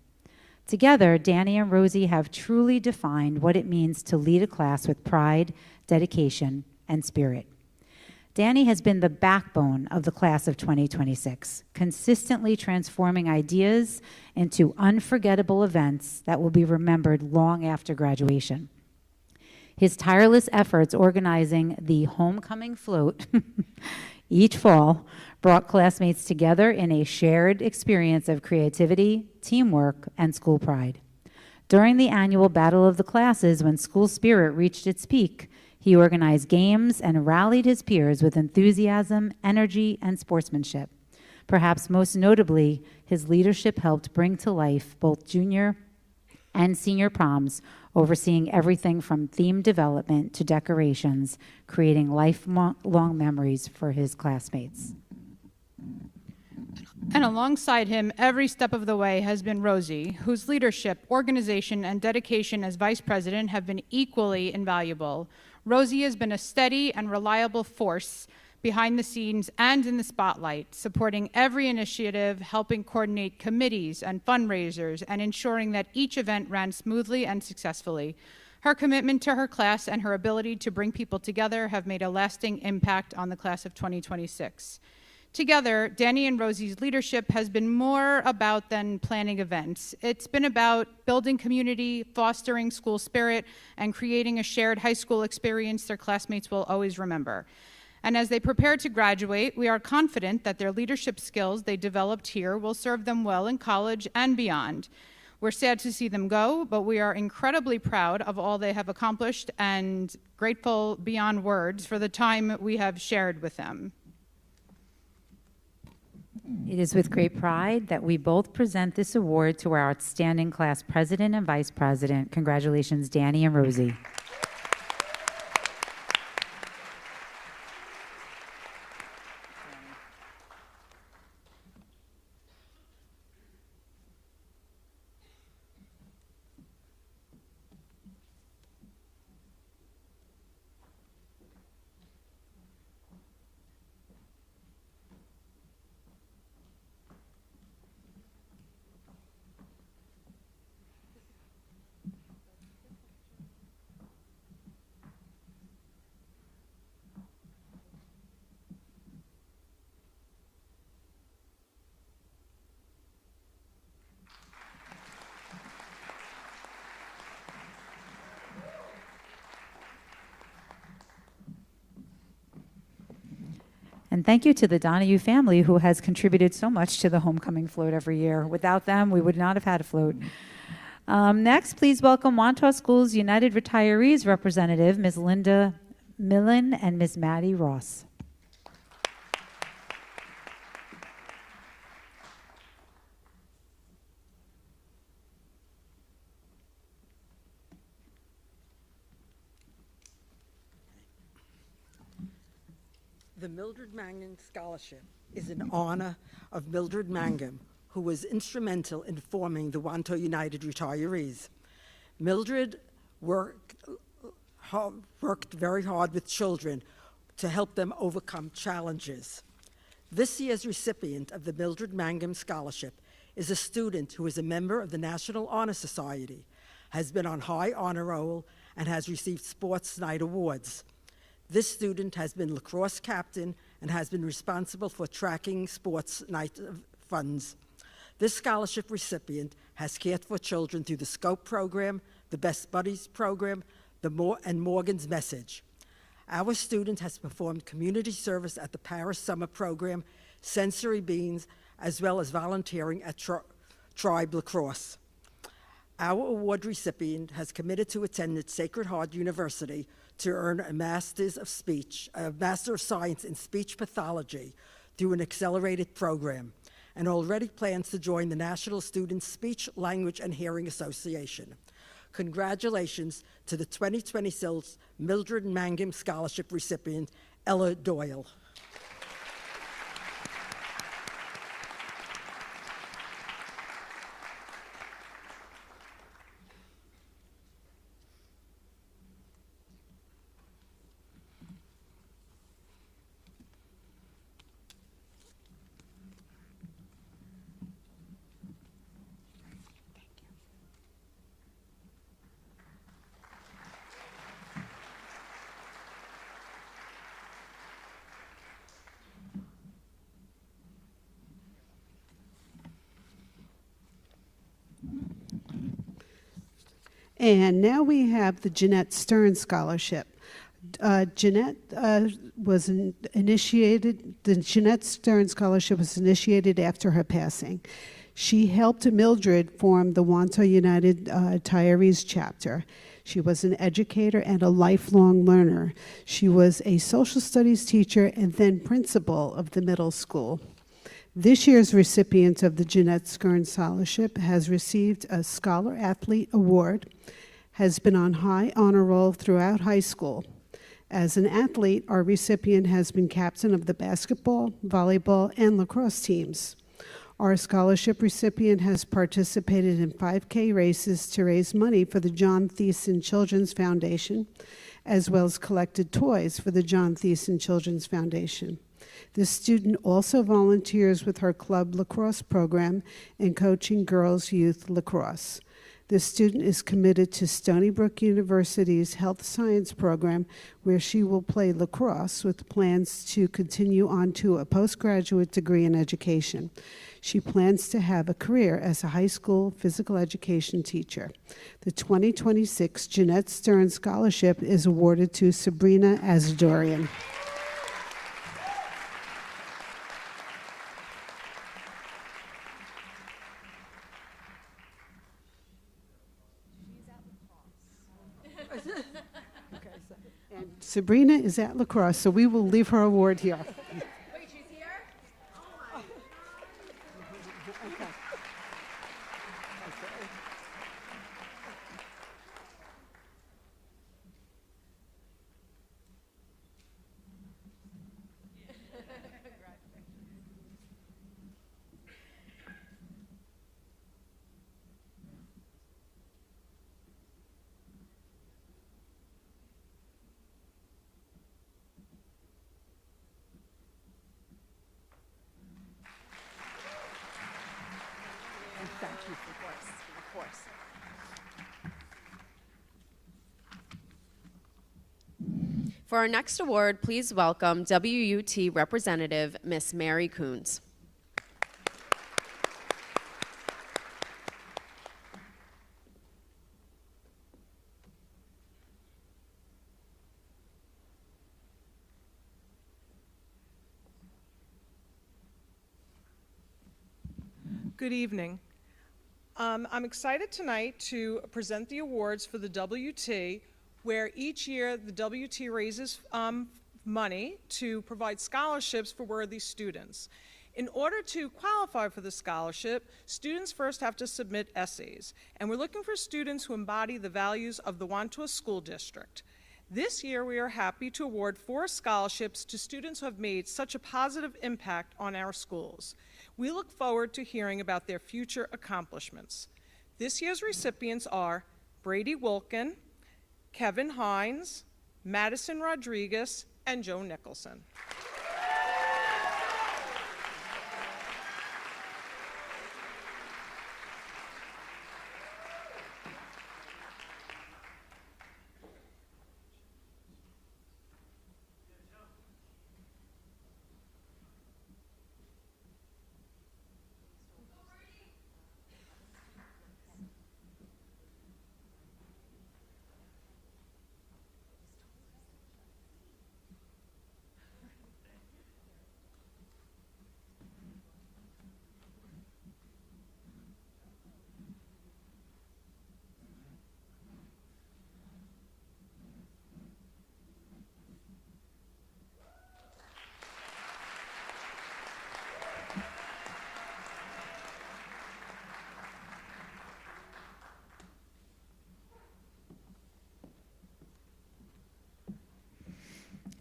Together, Danny and Rosie have truly defined what it means to lead a class with pride, dedication, and spirit. Danny has been the backbone of the class of 2026, consistently transforming ideas into unforgettable events that will be remembered long after graduation. His tireless efforts organizing the homecoming float each fall brought classmates together in a shared experience of creativity, teamwork, and school pride. During the annual Battle of the Classes, when school spirit reached its peak, he organized games and rallied his peers with enthusiasm, energy, and sportsmanship. Perhaps most notably, his leadership helped bring to life both junior and senior proms, overseeing everything from theme development to decorations, creating lifelong memories for his classmates. And alongside him, every step of the way has been Rosie, whose leadership, organization, and dedication as vice president have been equally invaluable. Rosie has been a steady and reliable force behind the scenes and in the spotlight, supporting every initiative, helping coordinate committees and fundraisers, and ensuring that each event ran smoothly and successfully. Her commitment to her class and her ability to bring people together have made a lasting impact on the class of 2026. Together, Danny and Rosie's leadership has been more about than planning events. It's been about building community, fostering school spirit, and creating a shared high school experience their classmates will always remember. And as they prepare to graduate, we are confident that their leadership skills they developed here will serve them well in college and beyond. We're sad to see them go, but we are incredibly proud of all they have accomplished and grateful beyond words for the time we have shared with them. It is with great pride that we both present this award to our outstanding class president and vice president. Congratulations, Danny and Rosie. And thank you to the Donahue family who has contributed so much to the homecoming float every year. Without them, we would not have had a float. Next, please welcome Wantagh Schools United Retirees Representative, Ms. Linda Millen and Ms. Maddie Ross. The Mildred Mangum Scholarship is in honor of Mildred Mangum, who was instrumental in forming the Wantagh United Retirees. Mildred worked very hard with children to help them overcome challenges. This year's recipient of the Mildred Mangum Scholarship is a student who is a member of the National Honor Society, has been on high honor roll, and has received Sports Night awards. This student has been lacrosse captain and has been responsible for tracking Sports Night funds. This scholarship recipient has cared for children through the SCOPE program, the Best Buddies program, and Morgan's Message. Our student has performed community service at the Paris Summer Program, Sensory Beans, as well as volunteering at Tribe Lacrosse. Our award recipient has committed to attend at Sacred Heart University to earn a Master of Science in Speech Pathology through an accelerated program, and already plans to join the National Student Speech, Language, and Hearing Association. Congratulations to the 2026 Mildred Mangum Scholarship recipient, Ella Doyle. And now we have the Jeanette Stern Scholarship. Jeanette was initiated, the Jeanette Stern Scholarship was initiated after her passing. She helped Mildred form the Wantagh United Retirees chapter. She was an educator and a lifelong learner. She was a social studies teacher and then principal of the middle school. This year's recipient of the Jeanette Stern Scholarship has received a Scholar Athlete Award, has been on high honor roll throughout high school. As an athlete, our recipient has been captain of the basketball, volleyball, and lacrosse teams. Our scholarship recipient has participated in 5K races to raise money for the John Thiessen Children's Foundation, as well as collected toys for the John Thiessen Children's Foundation. This student also volunteers with her club lacrosse program and coaching girls' youth lacrosse. This student is committed to Stony Brook University's Health Science program, where she will play lacrosse with plans to continue on to a postgraduate degree in education. She plans to have a career as a high school physical education teacher. The 2026 Jeanette Stern Scholarship is awarded to Sabrina Azadorian. Sabrina is at lacrosse, so we will leave her award here. Wait, she's here? Oh my. Okay. Thank you, of course. For our next award, please welcome WUT Representative Miss Mary Coons. Good evening. I'm excited tonight to present the awards for the WT, where each year the WT raises money to provide scholarships for worthy students. In order to qualify for the scholarship, students first have to submit essays, and we're looking for students who embody the values of the Wantagh School District. This year, we are happy to award 4 scholarships to students who have made such a positive impact on our schools. We look forward to hearing about their future accomplishments. This year's recipients are Brady Wilkin, Kevin Hines, Madison Rodriguez, and Joe Nicholson.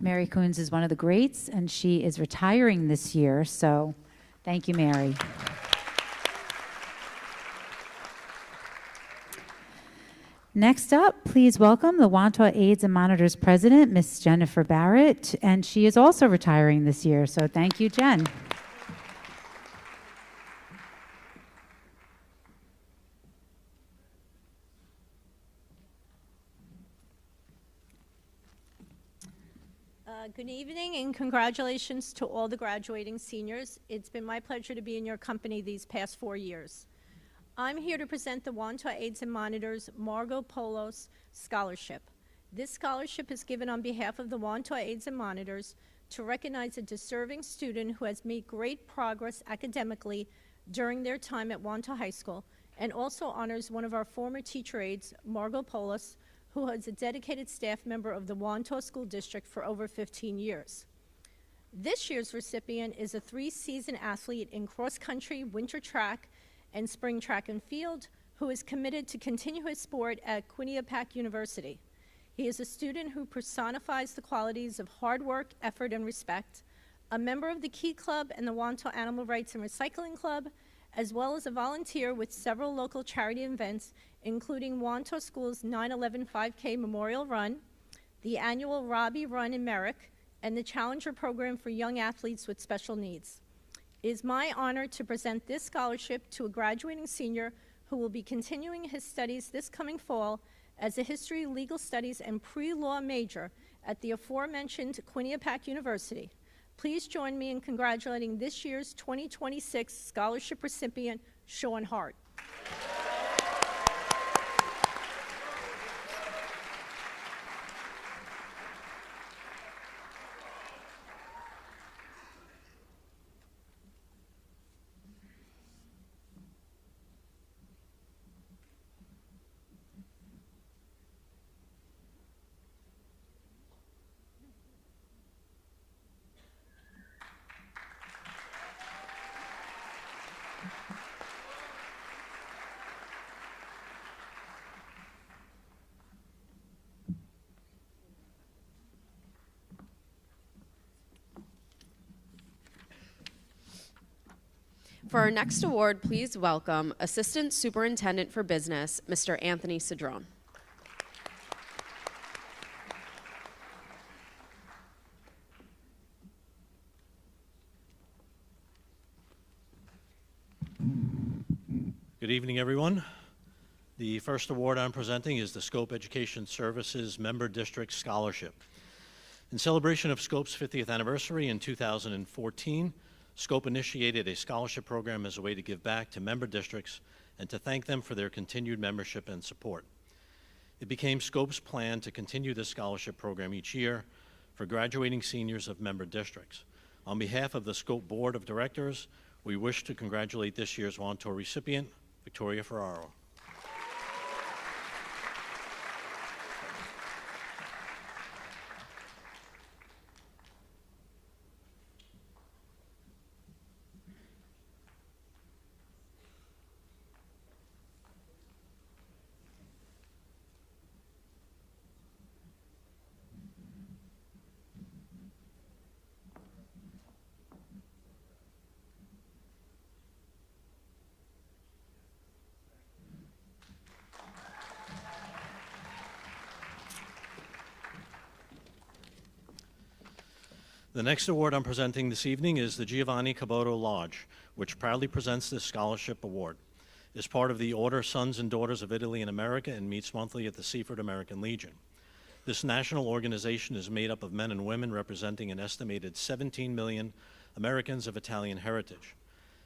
Mary Coons is one of the greats, and she is retiring this year, so thank you, Mary. Next up, please welcome the Wantagh Aids and Monitors President, Miss Jennifer Barrett, and she is also retiring this year, so thank you, Jen. Good evening and congratulations to all the graduating seniors. It's been my pleasure to be in your company these past 4 years. I'm here to present the Wantagh Aids and Monitors Margot Polos Scholarship. This scholarship is given on behalf of the Wantagh Aids and Monitors to recognize a deserving student who has made great progress academically during their time at Wantagh High School, and also honors one of our former teacher aides, Margot Polos, who is a dedicated staff member of the Wantagh School District for over 15 years. This year's recipient is a 3-season athlete in cross-country, winter track, and spring track and field who is committed to continue his sport at Quinnipiac University. He is a student who personifies the qualities of hard work, effort, and respect, a member of the Key Club and the Wantagh Animal Rights and Recycling Club, as well as a volunteer with several local charity events, including Wantagh School's 9/11 5K Memorial Run, the annual Robbie Run in Merrick, and the Challenger Program for young athletes with special needs. It is my honor to present this scholarship to a graduating senior who will be continuing his studies this coming fall as a history, legal studies, and pre-law major at the aforementioned Quinnipiac University. Please join me in congratulating this year's 2026 scholarship recipient, Sean Hart. For our next award, please welcome Assistant Superintendent for Business, Mr. Anthony Cedrone. Good evening, everyone. The first award I'm presenting is the Scope Education Services Member District Scholarship. In celebration of Scope's 50th anniversary in 2014, Scope initiated a scholarship program as a way to give back to member districts and to thank them for their continued membership and support. It became Scope's plan to continue this scholarship program each year for graduating seniors of member districts. On behalf of the Scope Board of Directors, we wish to congratulate this year's Wantagh recipient, Victoria Ferraro. The next award I'm presenting this evening is the Giovanni Caboto Lodge, which proudly presents this scholarship award. It is part of the Order Sons and Daughters of Italy in America and meets monthly at the Seaford American Legion. This national organization is made up of men and women representing an estimated 17 million Americans of Italian heritage.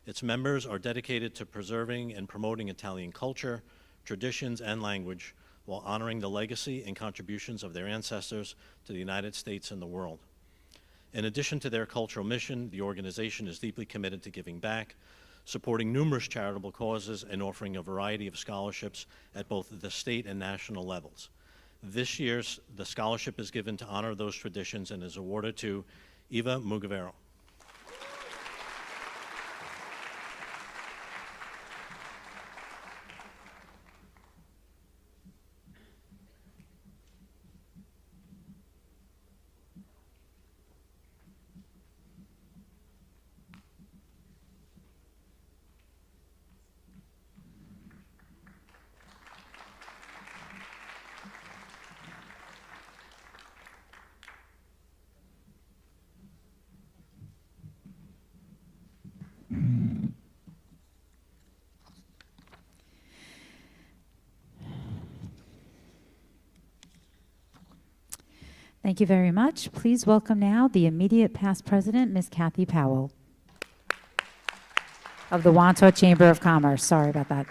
Its members are dedicated to preserving and promoting Italian culture, traditions, and language, while honoring the legacy and contributions of their ancestors to the United States and the world. In addition to their cultural mission, the organization is deeply committed to giving back, supporting numerous charitable causes, and offering a variety of scholarships at both the state and national levels. This year's the scholarship is given to honor those traditions and is awarded to Eva Mugavero. Thank you very much. Please welcome now the immediate past president, Ms. Kathy Powell of the Wantagh Chamber of Commerce. Sorry about that.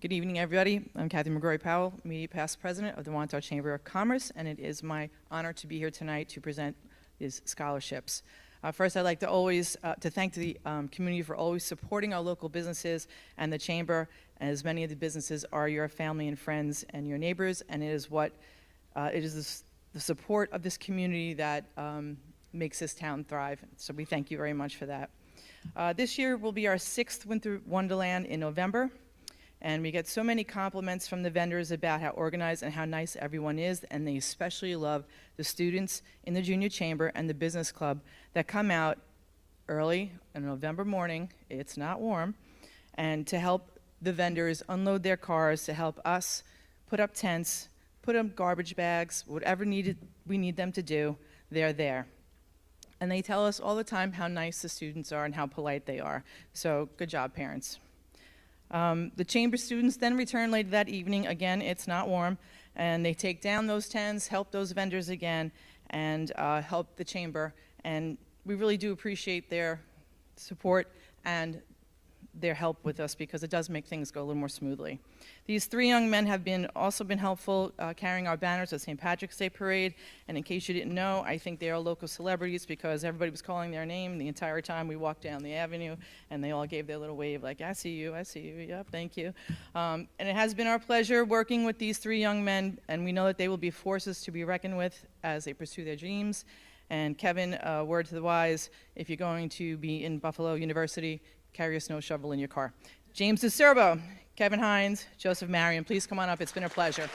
Good evening, everybody. I'm Kathy McGrory Powell, Immediate Past President of the Wantagh Chamber of Commerce, and it is my honor to be here tonight to present these scholarships. First, I'd like to always to thank the community for always supporting our local businesses and the Chamber, as many of the businesses are your family and friends and your neighbors, and it is what it is the support of this community that makes this town thrive. So we thank you very much for that. This year will be our 6th Winter Wonderland in November, and we get so many compliments from the vendors about how organized and how nice everyone is, and they especially love the students in the Junior Chamber and the Business Club that come out early on November morning, it's not warm, and to help the vendors unload their cars, to help us put up tents, put up garbage bags, whatever we need them to do, they're there. And they tell us all the time how nice the students are and how polite they are. So good job, parents. The Chamber students then return later that evening. Again, it's not warm. And they take down those tents, help those vendors again, and help the Chamber. And we really do appreciate their support and their help with us, because it does make things go a little more smoothly. These 3 young men have also been helpful carrying our banners at St. Patrick's Day Parade, and in case you didn't know, I think they are local celebrities because everybody was calling their name the entire time we walked down the avenue, and they all gave their little wave like, I see you, yep, thank you. And it has been our pleasure working with these 3 young men, and we know that they will be forces to be reckoned with as they pursue their dreams. And Kevin, word to the wise, if you're going to be in Buffalo University, carry a snow shovel in your car. James DeCerbo, Kevin Hines, Joseph Marion, please come on up. It's been a pleasure.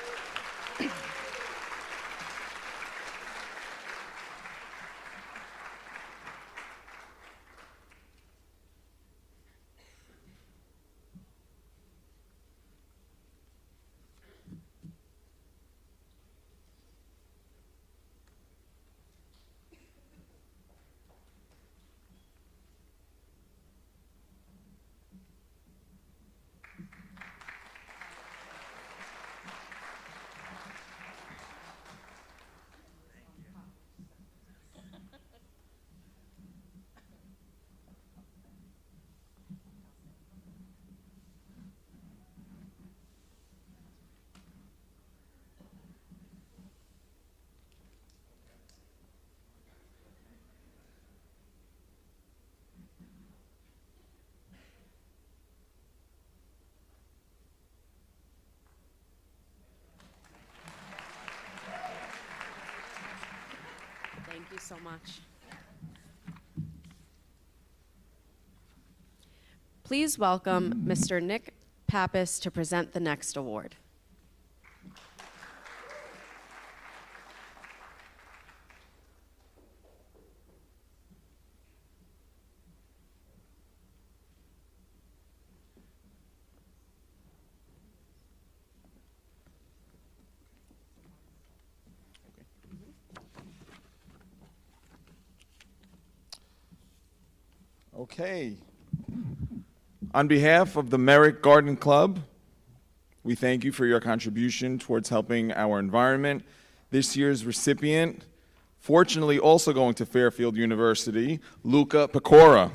Thank you so much. Please welcome Mr. Nick Pappas to present the next award. Okay. On behalf of the Merrick Garden Club, we thank you for your contribution towards helping our environment. This year's recipient, fortunately also going to Fairfield University, Luca Pecora.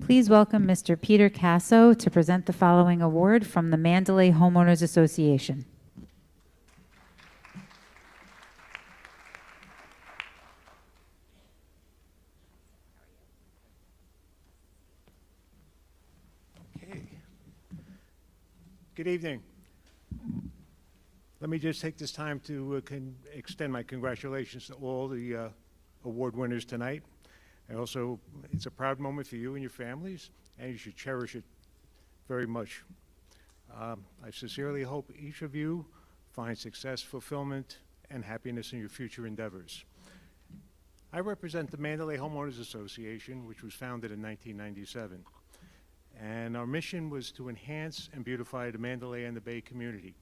Please welcome Mr. Peter Casso to present the following award from the Mandalay Homeowners Association. Okay. Good evening. Let me just take this time to extend my congratulations to all the award winners tonight. And also, it's a proud moment for you and your families, and you should cherish it very much. I sincerely hope each of you find success, fulfillment, and happiness in your future endeavors. I represent the Mandalay Homeowners Association, which was founded in 1997. And our mission was to enhance and beautify the Mandalay and the Bay community.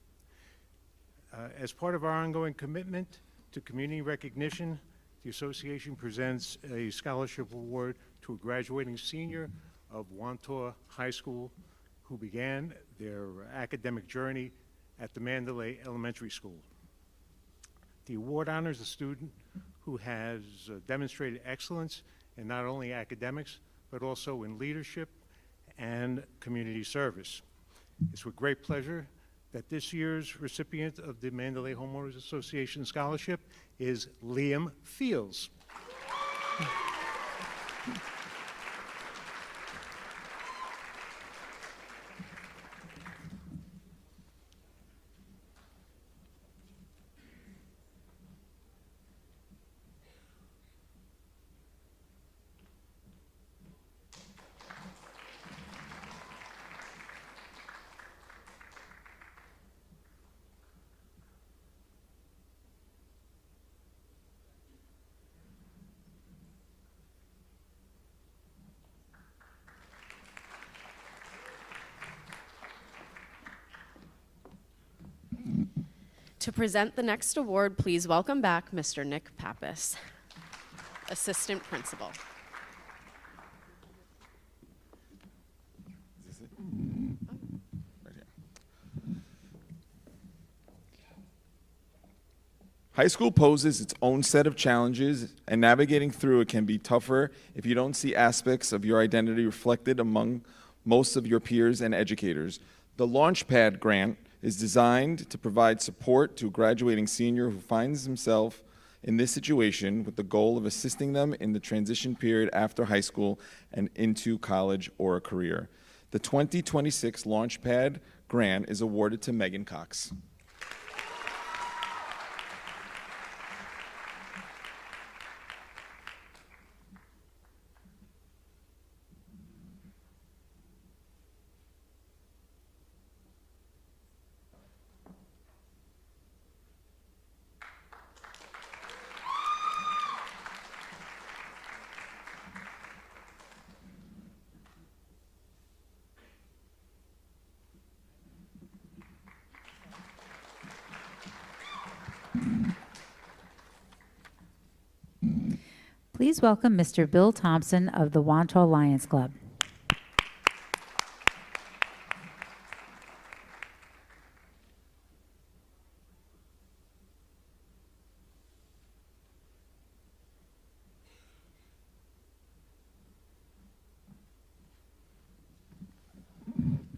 As part of our ongoing commitment to community recognition, the association presents a scholarship award to a graduating senior of Wantagh High School who began their academic journey at the Mandalay Elementary School. The award honors a student who has demonstrated excellence in not only academics, but also in leadership and community service. It's with great pleasure that this year's recipient of the Mandalay Homeowners Association Scholarship is Liam Fields. To present the next award, please welcome back Mr. Nick Pappas, Assistant Principal. Is this it? Right here. High school poses its own set of challenges, and navigating through it can be tougher if you don't see aspects of your identity reflected among most of your peers and educators. The Launchpad grant is designed to provide support to a graduating senior who finds himself in this situation with the goal of assisting them in the transition period after high school and into college or a career. The 2026 Launchpad grant is awarded to Megan Cox. Please welcome Mr. Bill Thompson of the Wantagh Lions Club.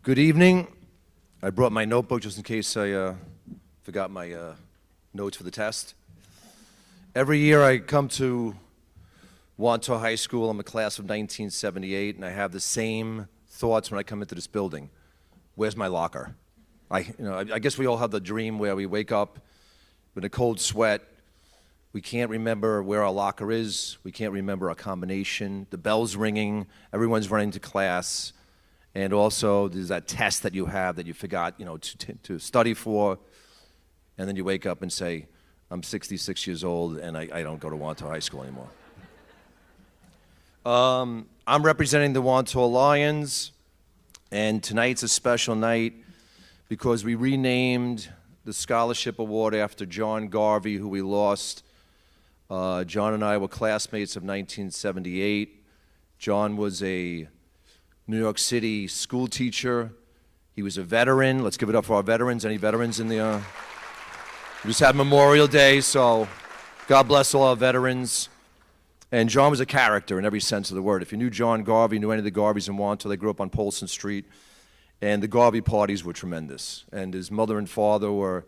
Good evening. I brought my notebook just in case I forgot my notes for the test. Every year I come to Wantagh High School. I'm a class of 1978, and I have the same thoughts when I come into this building. Where's my locker? I guess we all have the dream where we wake up with a cold sweat. We can't remember where our locker is. We can't remember our combination. The bell's ringing. Everyone's running to class. And also, there's that test that you have that you forgot, to study for. And then you wake up and say, I'm 66 years old, and I don't go to Wantagh High School anymore. I'm representing the Wantagh Lions, and tonight's a special night because we renamed the scholarship award after John Garvey, who we lost. John and I were classmates of 1978. John was a New York City school teacher. He was a veteran. Let's give it up for our veterans. Any veterans in the... We just had Memorial Day, so God bless all our veterans. And John was a character in every sense of the word. If you knew John Garvey, knew any of the Garveys in Wantagh, they grew up on Polson Street. And the Garvey parties were tremendous. And his mother and father were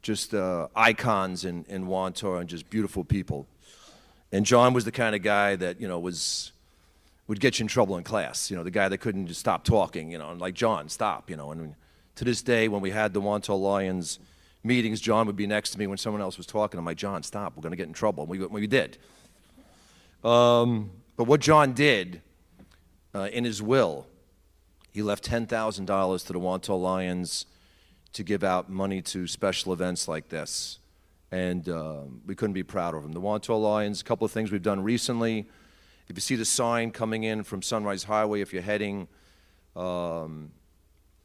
just icons in Wantagh and just beautiful people. And John was the kind of guy that, would get you in trouble in class. The guy that couldn't just stop talking, and like, John, stop, And to this day, when we had the Wantagh Lions meetings, John would be next to me when someone else was talking. I'm like, John, stop, we're going to get in trouble. And we did. But what John did in his will, he left $10,000 to the Wantagh Lions to give out money to special events like this. And we couldn't be prouder of them. The Wantagh Lions, a couple of things we've done recently. If you see the sign coming in from Sunrise Highway, if you're heading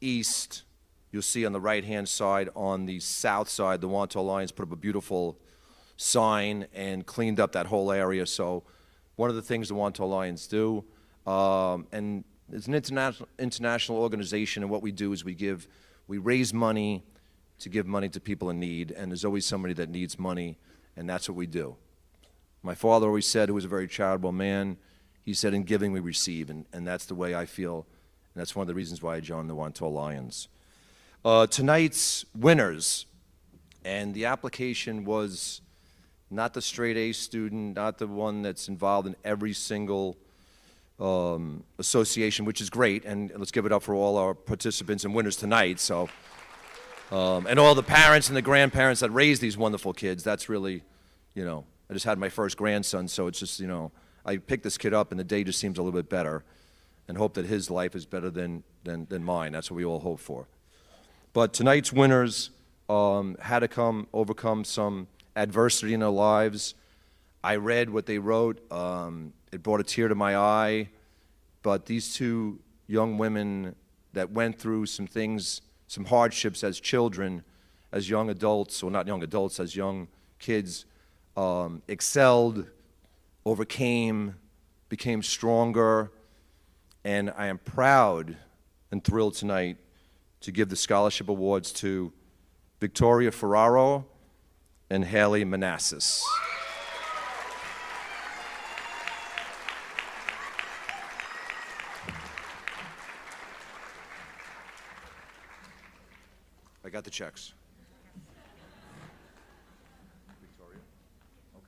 east, you'll see on the right-hand side, on the south side, the Wantagh Lions put up a beautiful sign and cleaned up that whole area. So one of the things the Wantagh Lions do, and it's an international organization, and what we do is we raise money to give money to people in need, and there's always somebody that needs money, and that's what we do. My father always said, who was a very charitable man, he said, in giving we receive, and that's the way I feel, and that's one of the reasons why I joined the Wantagh Lions. Tonight's winners, and the application was not the straight A student, not the one that's involved in every single association, which is great, and let's give it up for all our participants and winners tonight. So, and all the parents and the grandparents that raised these wonderful kids. That's really, you know, I just had my first grandson, so it's just, you know, I picked this kid up and the day just seems a little bit better, and hope that his life is better than mine. That's what we all hope for. But tonight's winners had to overcome some adversity in their lives. I read what they wrote. It brought a tear to my eye. But these two young women that went through some things, some hardships as children, as young adults, or not young adults, as young kids, excelled, overcame, became stronger. And I am proud and thrilled tonight to give the scholarship awards to Victoria Ferraro and Haley Manassas. I got the checks. Victoria? Okay.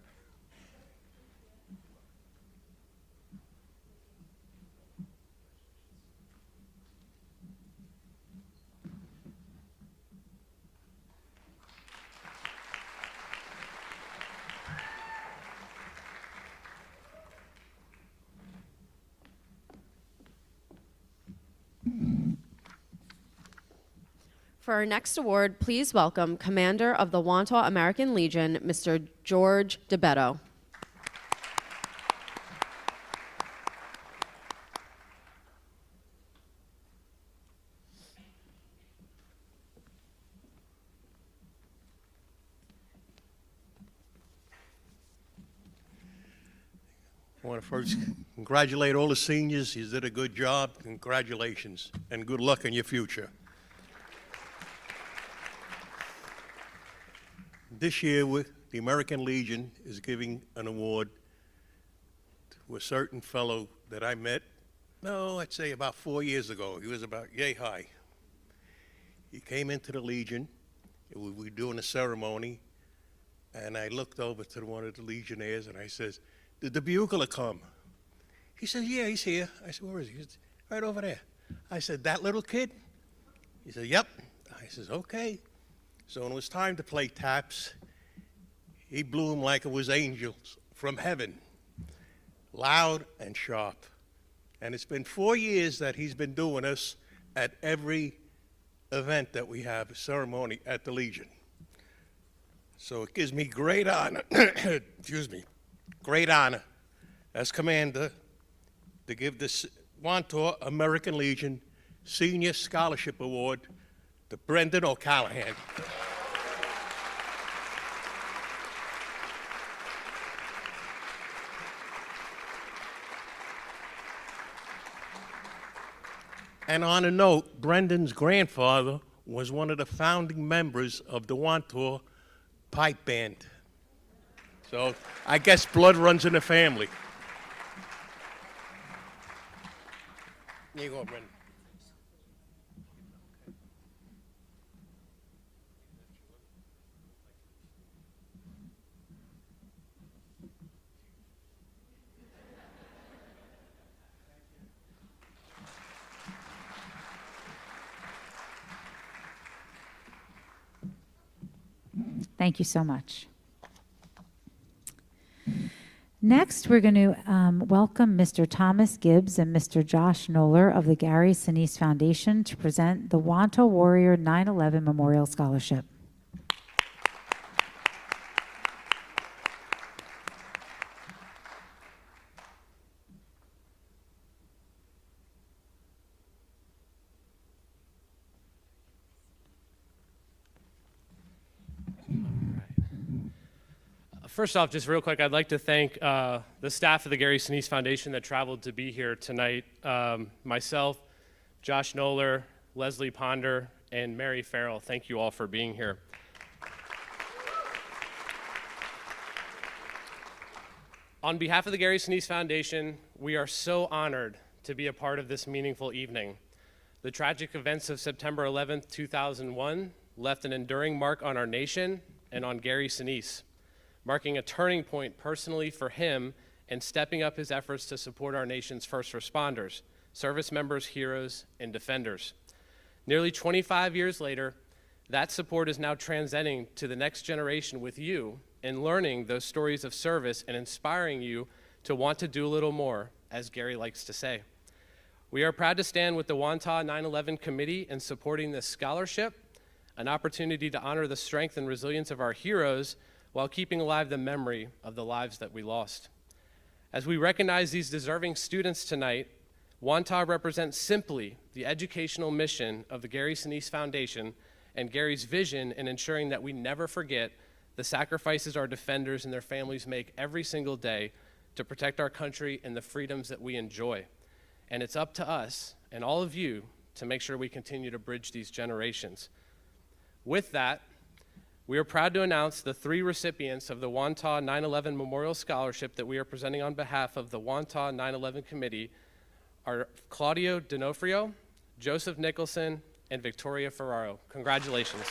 For our next award, please welcome Commander of the Wantagh American Legion, Mr. George DeBetto. I want to first congratulate all the seniors. You did a good job. Congratulations, and good luck in your future. This year, the American Legion is giving an award to a certain fellow that I met, I'd say about 4 years ago. He was about yay high. He came into the Legion. We were doing a ceremony, and I looked over to one of the Legionnaires, and I says, "Did the bugler come?" He said, "Yeah, he's here." I said, "Where is he?" He said, "Right over there." I said, "That little kid?" He said, "Yep." I says, "Okay." So when it was time to play taps, he blew them like it was angels from heaven, loud and sharp. And it's been 4 years that he's been doing this at every event that we have, a ceremony at the Legion. So it gives me great honor, excuse me, great honor as commander to give this Wantagh American Legion Senior Scholarship Award to Brendan O'Callahan. And on a note, Brendan's grandfather was one of the founding members of the Wantagh Pipe Band. So I guess blood runs in the family. Here you go, Brendan. Thank you so much. Next, we're going to welcome Mr. Thomas Gibbs and Mr. Josh Knoller of the Gary Sinise Foundation to present the Wantagh Warrior 9/11 Memorial Scholarship. First off, just real quick, I'd like to thank the staff of the Gary Sinise Foundation that traveled to be here tonight. Myself, Josh Knoller, Leslie Ponder, and Mary Farrell, thank you all for being here. On behalf of the Gary Sinise Foundation, we are so honored to be a part of this meaningful evening. The tragic events of September 11th, 2001 left an enduring mark on our nation and on Gary Sinise, marking a turning point personally for him and stepping up his efforts to support our nation's first responders, service members, heroes, and defenders. Nearly 25 years later, that support is now transcending to the next generation with you and learning those stories of service and inspiring you to want to do a little more, as Gary likes to say. We are proud to stand with the Wantagh 9/11 Committee in supporting this scholarship, an opportunity to honor the strength and resilience of our heroes while keeping alive the memory of the lives that we lost. As we recognize these deserving students tonight, Wantagh represents simply the educational mission of the Gary Sinise Foundation and Gary's vision in ensuring that we never forget the sacrifices our defenders and their families make every single day to protect our country and the freedoms that we enjoy. And it's up to us and all of you to make sure we continue to bridge these generations. With that, we are proud to announce the 3 recipients of the Wantagh 9/11 Memorial Scholarship that we are presenting on behalf of the Wantagh 9/11 Committee are Claudio D'Onofrio, Joseph Nicholson, and Victoria Ferraro. Congratulations.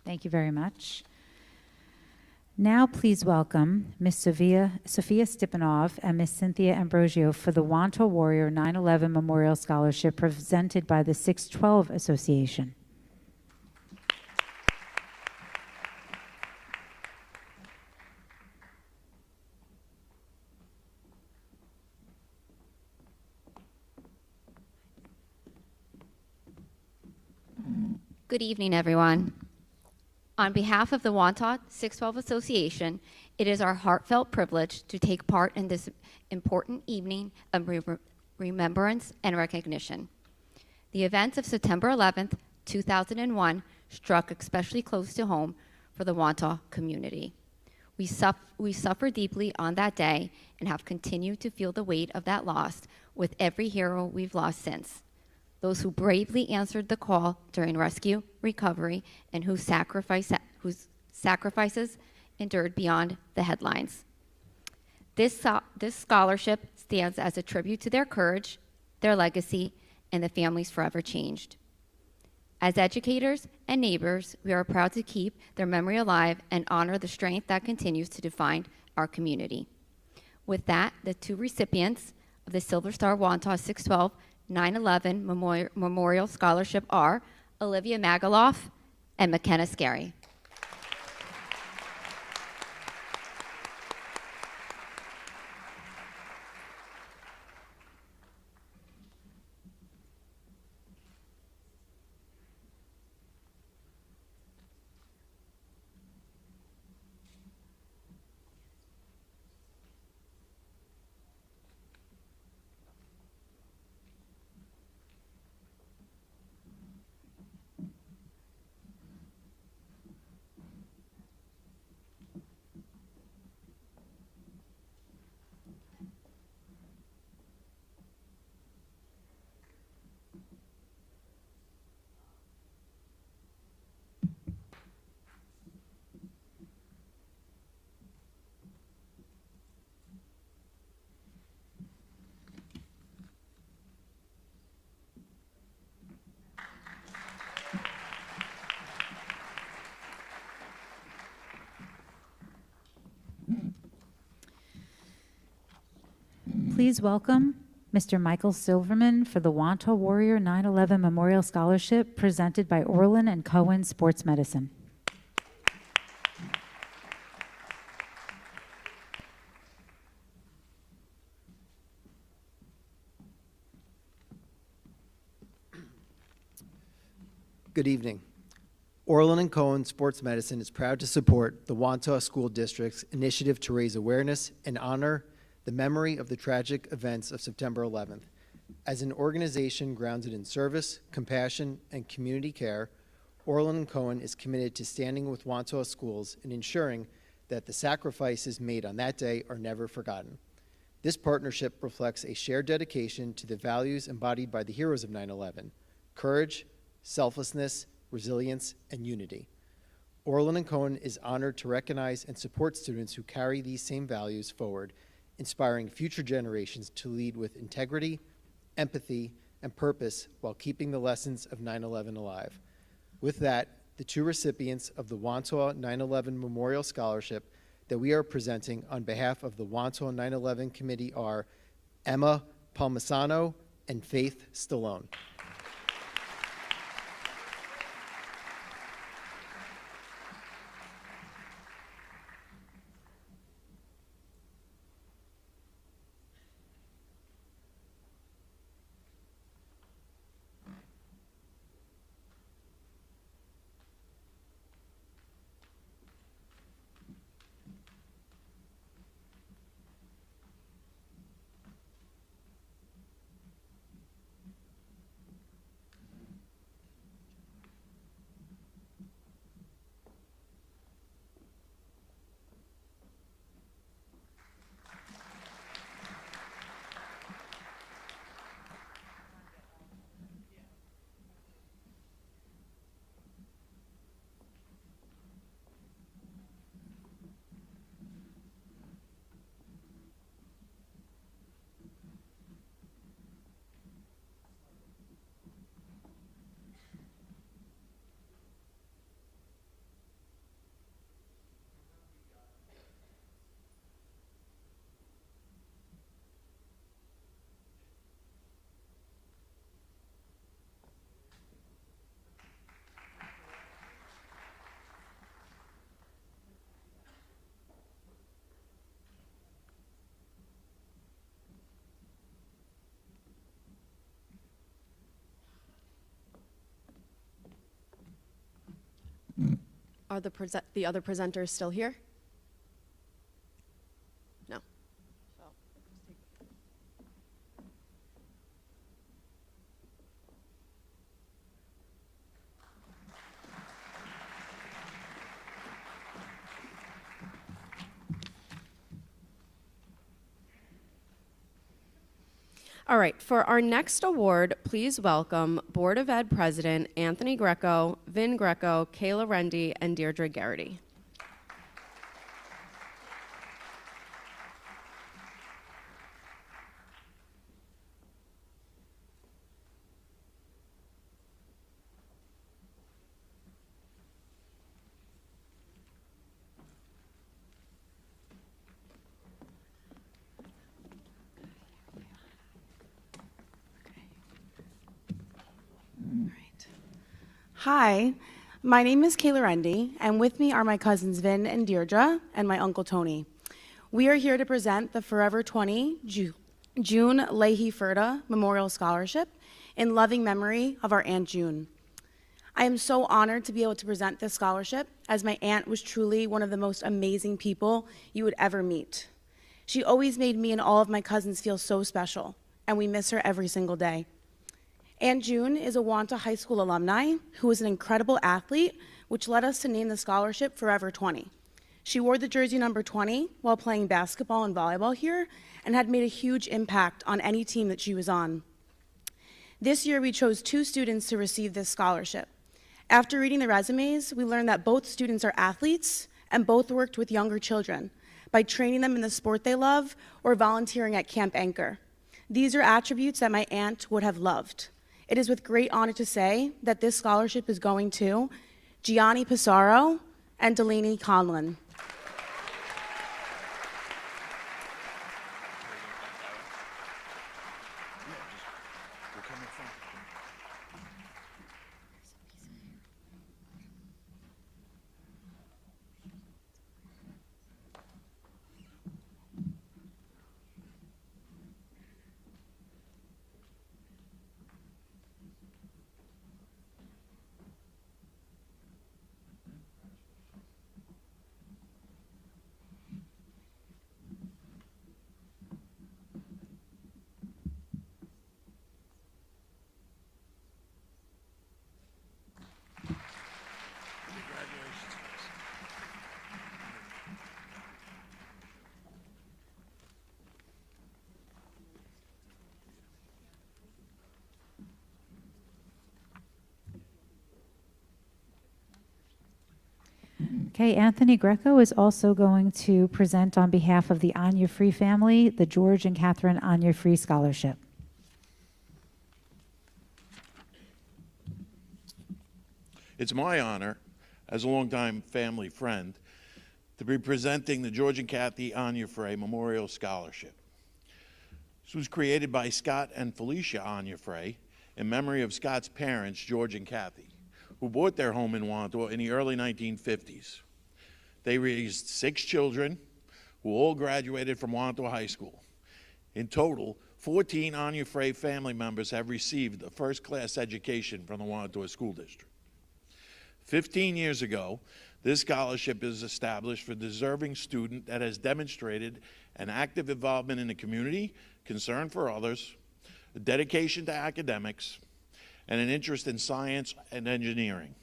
Thank you very much. Now please welcome Ms. Sophia Stipanov and Ms. Cynthia Ambrosio for the Wantagh Warrior 9/11 Memorial Scholarship presented by the 612 Association. Good evening, everyone. On behalf of the Wantagh 612 Association, it is our heartfelt privilege to take part in this important evening of remembrance and recognition. The events of September 11th, 2001 struck especially close to home for the Wantagh community. We suffered deeply on that day and have continued to feel the weight of that loss with every hero we've lost since. Those who bravely answered the call during rescue, recovery, and whose sacrifices endured beyond the headlines. This scholarship stands as a tribute to their courage, their legacy, and the families forever changed. As educators and neighbors, we are proud to keep their memory alive and honor the strength that continues to define our community. With that, the 2 recipients of the Silver Star Wantagh 612 9/11 Memorial Scholarship are Olivia Magaloff and McKenna Scary. please welcome Mr. Michael Silverman for the Wantagh Warrior 9/11 Memorial Scholarship presented by Orlin and Cohen Sports Medicine. Good evening. Orlin and Cohen Sports Medicine is proud to support the Wantagh School District's initiative to raise awareness and honor the memory of the tragic events of September 11th. As an organization grounded in service, compassion, and community care, Orlin and Cohen is committed to standing with Wantagh schools and ensuring that the sacrifices made on that day are never forgotten. This partnership reflects a shared dedication to the values embodied by the heroes of 9/11, courage, selflessness, resilience, and unity. Orlin and Cohen is honored to recognize and support students who carry these same values forward, inspiring future generations to lead with integrity, empathy, and purpose while keeping the lessons of 9/11 alive. With that, the two recipients of the Wantagh 9/11 Memorial Scholarship that we are presenting on behalf of the Wantagh 9/11 Committee are Emma Palmisano and Faith Stallone. Are the other presenters still here? No. All right, for our next award, please welcome Board of Ed President Anthony Greco, Vin Greco, Kayla Rendy, and Deirdre Garrity. Hi, my name is Kayla Rendy, and with me are my cousins Vin and Deirdre and my uncle Tony. We are here to present the Forever 20 June Leahy Furta Memorial Scholarship in loving memory of our Aunt June. I am so honored to be able to present this scholarship, as my aunt was truly one of the most amazing people you would ever meet. She always made me and all of my cousins feel so special, and we miss her every single day. Aunt June is a Wantagh High School alumni who was an incredible athlete, which led us to name the scholarship Forever 20. She wore the jersey number 20 while playing basketball and volleyball here and had made a huge impact on any team that she was on. This year, we chose 2 students to receive this scholarship. After reading the resumes, we learned that both students are athletes and both worked with younger children by training them in the sport they love or volunteering at Camp Anchor. These are attributes that my aunt would have loved. It is with great honor to say that this scholarship is going to Gianni Pissarro and Delaney Conlon. Okay, Anthony Greco is also going to present on behalf of the Anya Free family, the George and Catherine Anya Free Scholarship. It's my honor, as a longtime family friend, to be presenting the George and Kathy Anya Frey Memorial Scholarship. This was created by Scott and Felicia Anya Frey in memory of Scott's parents, George and Kathy, who bought their home in Wantagh in the early 1950s. They raised 6 children who all graduated from Wantagh High School. In total, 14 Anya Frey family members have received a first-class education from the Wantagh School District. 15 years ago, this scholarship is established for a deserving student that has demonstrated an active involvement in the community, concern for others, a dedication to academics, and an interest in science and engineering.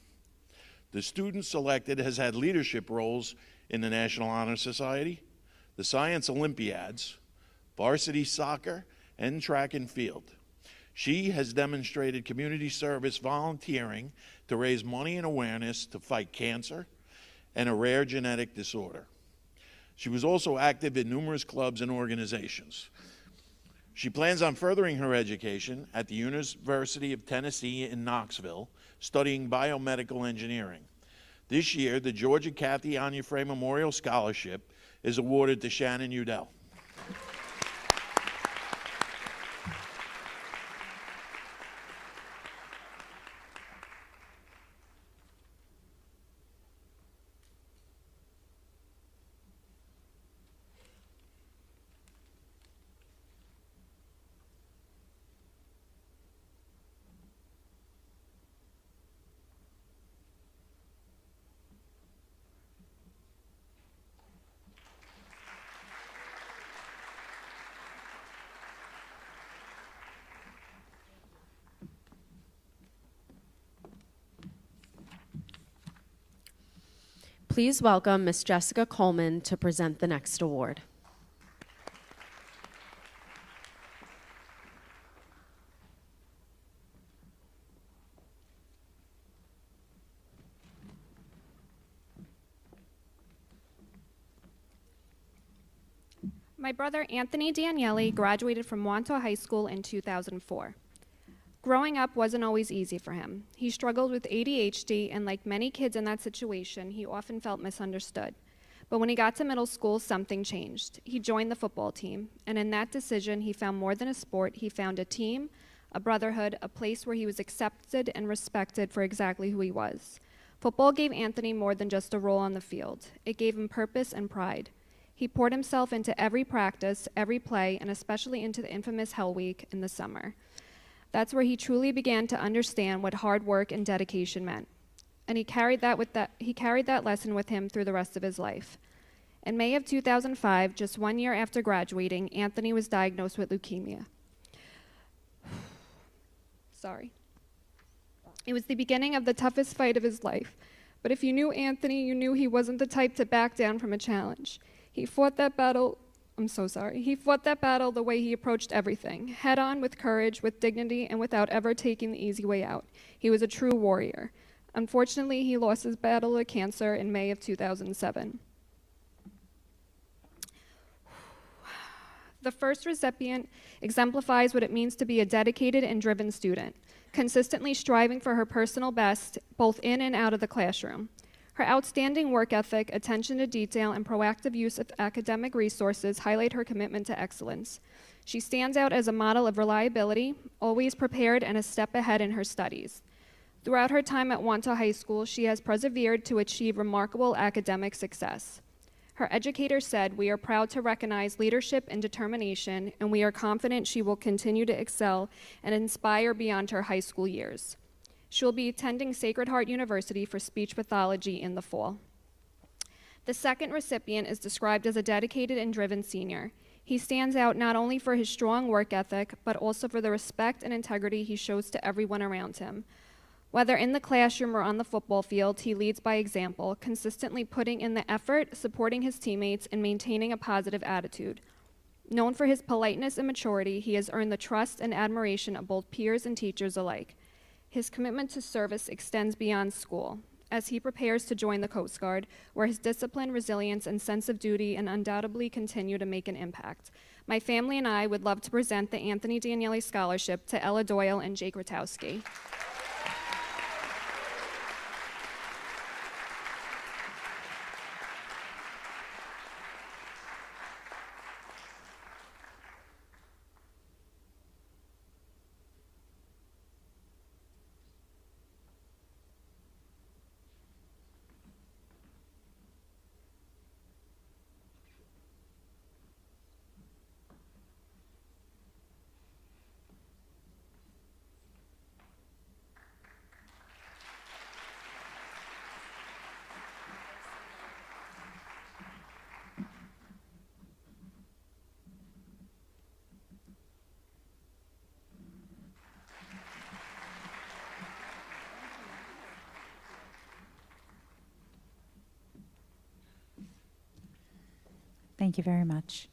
The student selected has had leadership roles in the National Honor Society, the Science Olympiads, varsity soccer, and track and field. She has demonstrated community service volunteering to raise money and awareness to fight cancer and a rare genetic disorder. She was also active in numerous clubs and organizations. She plans on furthering her education at the University of Tennessee in Knoxville, studying biomedical engineering. This year, the George and Kathy Anya Frey Memorial Scholarship is awarded to Shannon Udell. Please welcome Ms. Jessica Coleman to present the next award. My brother Anthony Daniele graduated from Wantagh High School in 2004. Growing up wasn't always easy for him. He struggled with ADHD, and like many kids in that situation, he often felt misunderstood. But when he got to middle school, something changed. He joined the football team, and in that decision, he found more than a sport. He found a team, a brotherhood, a place where he was accepted and respected for exactly who he was. Football gave Anthony more than just a role on the field. It gave him purpose and pride. He poured himself into every practice, every play, and especially into the infamous Hell Week in the summer. That's where he truly began to understand what hard work and dedication meant. And he carried that lesson with him through the rest of his life. In May of 2005, just 1 year after graduating, Anthony was diagnosed with leukemia. Sorry. It was the beginning of the toughest fight of his life. But if you knew Anthony, you knew he wasn't the type to back down from a challenge. He fought that battle He fought that battle the way he approached everything, head on, with courage, with dignity, and without ever taking the easy way out. He was a true warrior. Unfortunately, he lost his battle with cancer in May of 2007. The first recipient exemplifies what it means to be a dedicated and driven student, consistently striving for her personal best, both in and out of the classroom. Her outstanding work ethic, attention to detail, and proactive use of academic resources highlight her commitment to excellence. She stands out as a model of reliability, always prepared and a step ahead in her studies. Throughout her time at Wantagh High School, she has persevered to achieve remarkable academic success. Her educator said, "We are proud to recognize leadership and determination, and we are confident she will continue to excel and inspire beyond her high school years." She will be attending Sacred Heart University for speech pathology in the fall. The second recipient is described as a dedicated and driven senior. He stands out not only for his strong work ethic, but also for the respect and integrity he shows to everyone around him. Whether in the classroom or on the football field, he leads by example, consistently putting in the effort, supporting his teammates, and maintaining a positive attitude. Known for his politeness and maturity, he has earned the trust and admiration of both peers and teachers alike. His commitment to service extends beyond school. as he prepares to join the Coast Guard, where his discipline, resilience, and sense of duty and undoubtedly continue to make an impact. My family and I would love to present the Anthony Daniele Scholarship to Ella Doyle and Jake Rotowski. Thank you very much.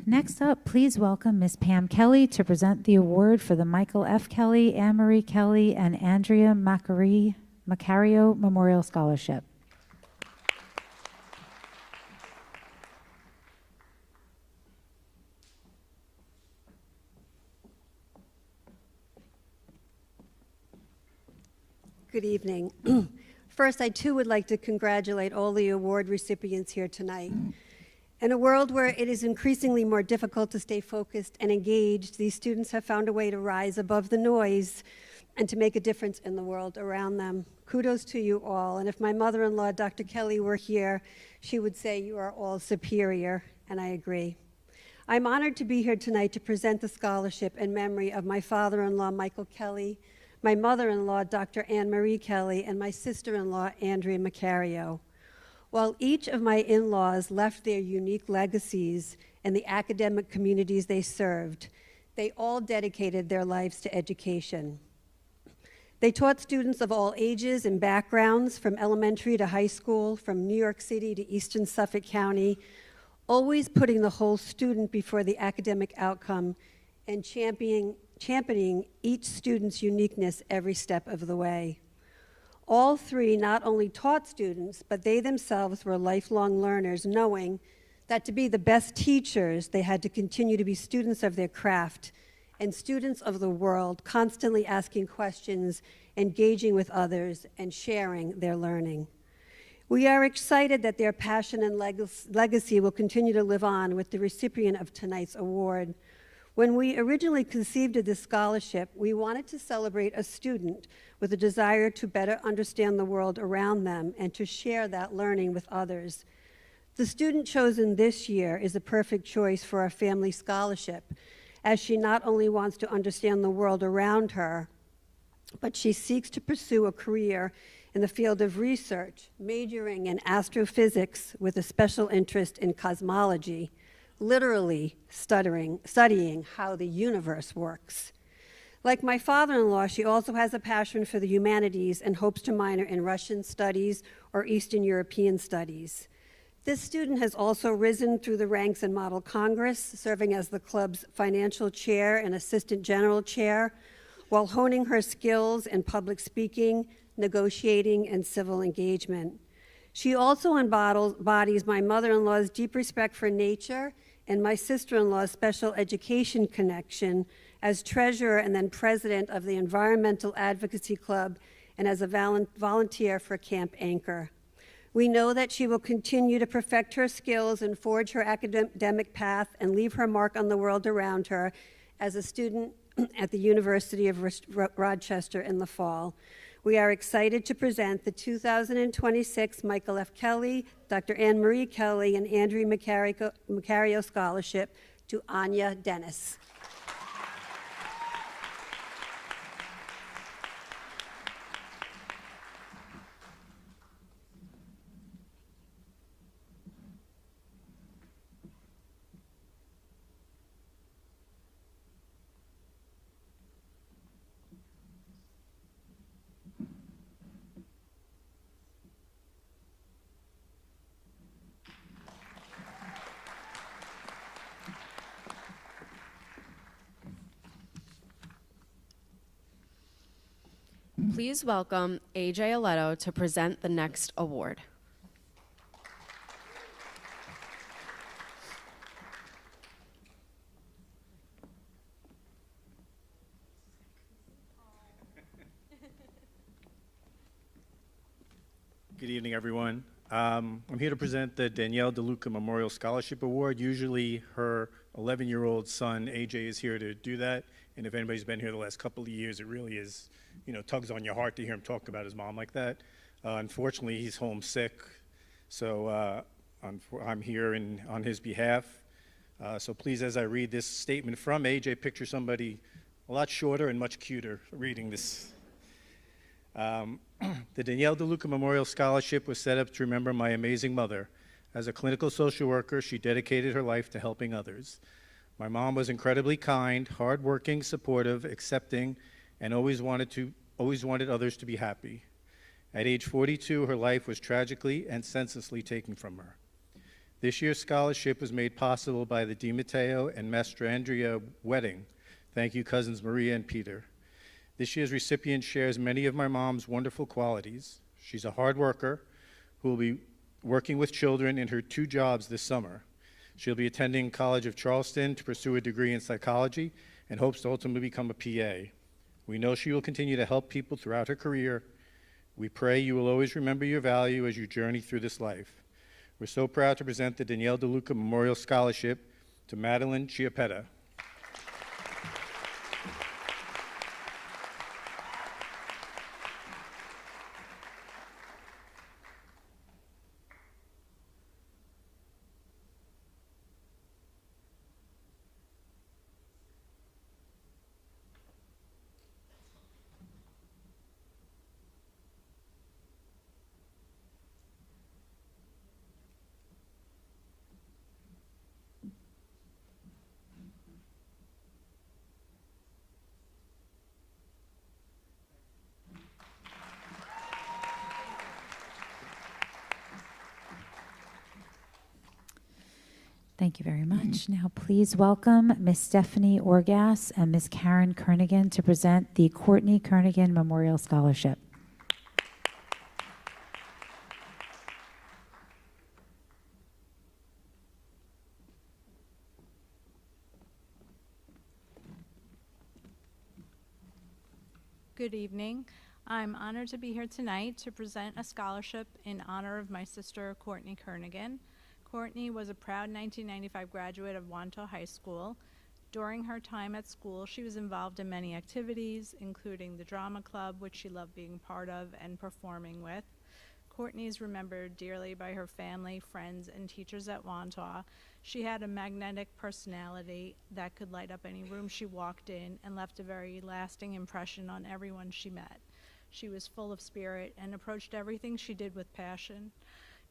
Next up, please welcome Ms. Pam Kelly to present the award for the Michael F. Kelly, Anne-Marie Kelly, and Andrea Macario Memorial Scholarship. Good evening. First, I too would like to congratulate all the award recipients here tonight. In a world where it is increasingly more difficult to stay focused and engaged, these students have found a way to rise above the noise and to make a difference in the world around them. Kudos to you all. And if my mother-in-law, Dr. Kelly, were here, she would say you are all superior, and I agree. I'm honored to be here tonight to present the scholarship in memory of my father-in-law, Michael Kelly, my mother-in-law, Dr. Anne-Marie Kelly, and my sister-in-law, Andrea Macario. While each of my in-laws left their unique legacies in the academic communities they served, they all dedicated their lives to education. They taught students of all ages and backgrounds, from elementary to high school, from New York City to Eastern Suffolk County, always putting the whole student before the academic outcome and championing each student's uniqueness every step of the way. All three not only taught students, but they themselves were lifelong learners, knowing that to be the best teachers, they had to continue to be students of their craft and students of the world, constantly asking questions, engaging with others, and sharing their learning. We are excited that their passion and legacy will continue to live on with the recipient of tonight's award. When we originally conceived of this scholarship, we wanted to celebrate a student with a desire to better understand the world around them and to share that learning with others. The student chosen this year is a perfect choice for our family scholarship, as she not only wants to understand the world around her, but she seeks to pursue a career in the field of research, majoring in astrophysics with a special interest in cosmology, literally studying how the universe works. Like my father-in-law, she also has a passion for the humanities and hopes to minor in Russian studies or Eastern European studies. This student has also risen through the ranks in Model Congress, serving as the club's financial chair and assistant general chair, while honing her skills in public speaking, negotiating, and civil engagement. She also embodies my mother-in-law's deep respect for nature and my sister-in-law's special education connection as treasurer and then president of the Environmental Advocacy Club and as a volunteer for Camp Anchor. We know that she will continue to perfect her skills and forge her academic path and leave her mark on the world around her as a student at the University of Rochester in the fall. We are excited to present the 2026 Michael F. Kelly, Dr. Anne-Marie Kelly, and Andrea Macario Scholarship to Anya Dennis. Please welcome AJ Aletto to present the next award. Good evening, everyone. I'm here to present the Danielle DeLuca Memorial Scholarship Award. Usually her 11-year-old son, AJ, is here to do that. And if anybody's been here the last couple of years, it really is, tugs on your heart to hear him talk about his mom like that. Unfortunately, he's homesick, so I'm here on his behalf. So please, as I read this statement from AJ, picture somebody a lot shorter and much cuter reading this. The Danielle DeLuca Memorial Scholarship was set up to remember my amazing mother. As a clinical social worker, she dedicated her life to helping others. My mom was incredibly kind, hardworking, supportive, accepting, and always wanted others to be happy. At age 42, her life was tragically and senselessly taken from her. This year's scholarship was made possible by the DiMatteo and Mastrandria wedding. Thank you, cousins Maria and Peter. This year's recipient shares many of my mom's wonderful qualities. She's a hard worker who will be working with children in her 2 jobs this summer. She'll be attending College of Charleston to pursue a degree in psychology and hopes to ultimately become a PA. We know she will continue to help people throughout her career. We pray you will always remember your value as you journey through this life. We're so proud to present the Danielle DeLuca Memorial Scholarship to Madeline Chiappetta. Thank you very much. Now please welcome Ms. Stephanie Orgas and Ms. Karen Kernigan to present the Courtney Kernigan Memorial Scholarship. Good evening. I'm honored to be here tonight to present a scholarship in honor of my sister, Courtney Kernigan. Courtney was a proud 1995 graduate of Wantagh High School. During her time at school, she was involved in many activities, including the drama club, which she loved being part of and performing with. Courtney is remembered dearly by her family, friends, and teachers at Wantagh. She had a magnetic personality that could light up any room she walked in and left a very lasting impression on everyone she met. She was full of spirit and approached everything she did with passion.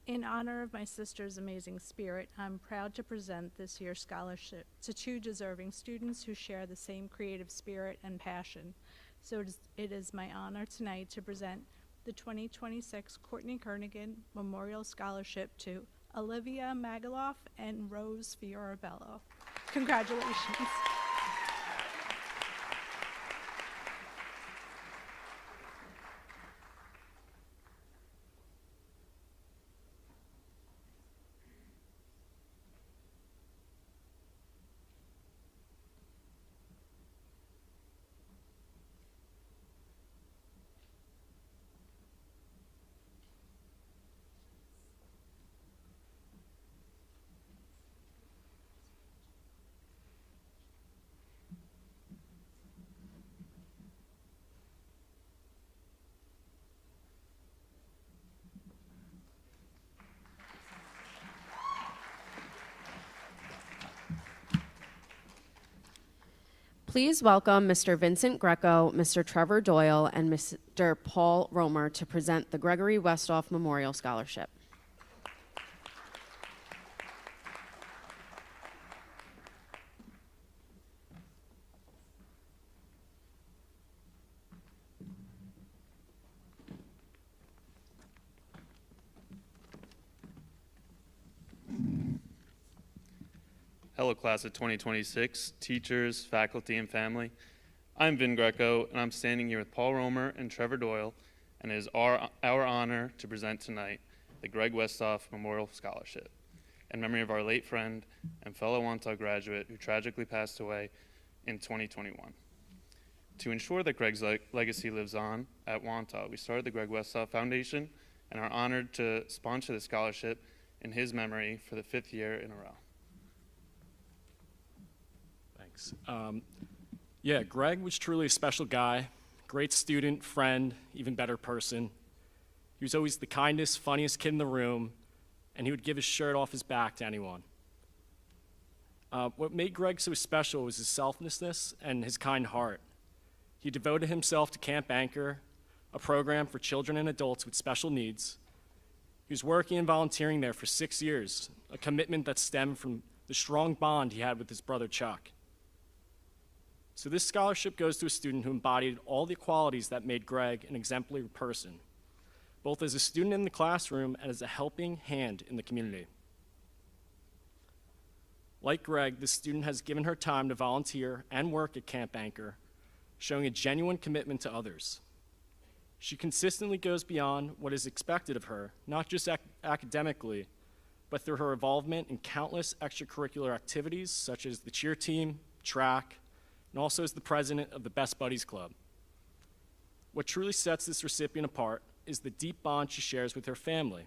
In honor of my sister's amazing spirit, I'm proud to present this year's scholarship to 2 deserving students who share the same creative spirit and passion. So it is my honor tonight to present the 2026 Courtney Kernigan Memorial Scholarship to Olivia Magaloff and Rose Fiorabello. Congratulations. Please welcome Mr. Vincent Greco, Mr. Trevor Doyle, and Mr. Paul Romer to present the Gregory Westhoff Memorial Scholarship. Hello, class of 2026, teachers, faculty, and family. I'm Vin Greco, and I'm standing here with Paul Romer and Trevor Doyle, and it is our honor to present tonight the Greg Westhoff Memorial Scholarship in memory of our late friend and fellow Wantagh graduate who tragically passed away in 2021. To ensure that Greg's legacy lives on at Wantagh, we started the Greg Westhoff Foundation and are honored to sponsor the scholarship in his memory for the 5th year in a row. Thanks. Yeah, Greg was truly a special guy, great student, friend, even better person. He was always the kindest, funniest kid in the room, and he would give his shirt off his back to anyone. What made Greg so special was his selflessness and his kind heart. He devoted himself to Camp Anchor, a program for children and adults with special needs. He was working and volunteering there for 6 years, a commitment that stemmed from the strong bond he had with his brother Chuck. So this scholarship goes to a student who embodied all the qualities that made Greg an exemplary person, both as a student in the classroom and as a helping hand in the community. Like Greg, this student has given her time to volunteer and work at Camp Anchor, showing a genuine commitment to others. She consistently goes beyond what is expected of her, not just academically, but through her involvement in countless extracurricular activities such as the cheer team, track, and also as the president of the Best Buddies Club. What truly sets this recipient apart is the deep bond she shares with her family,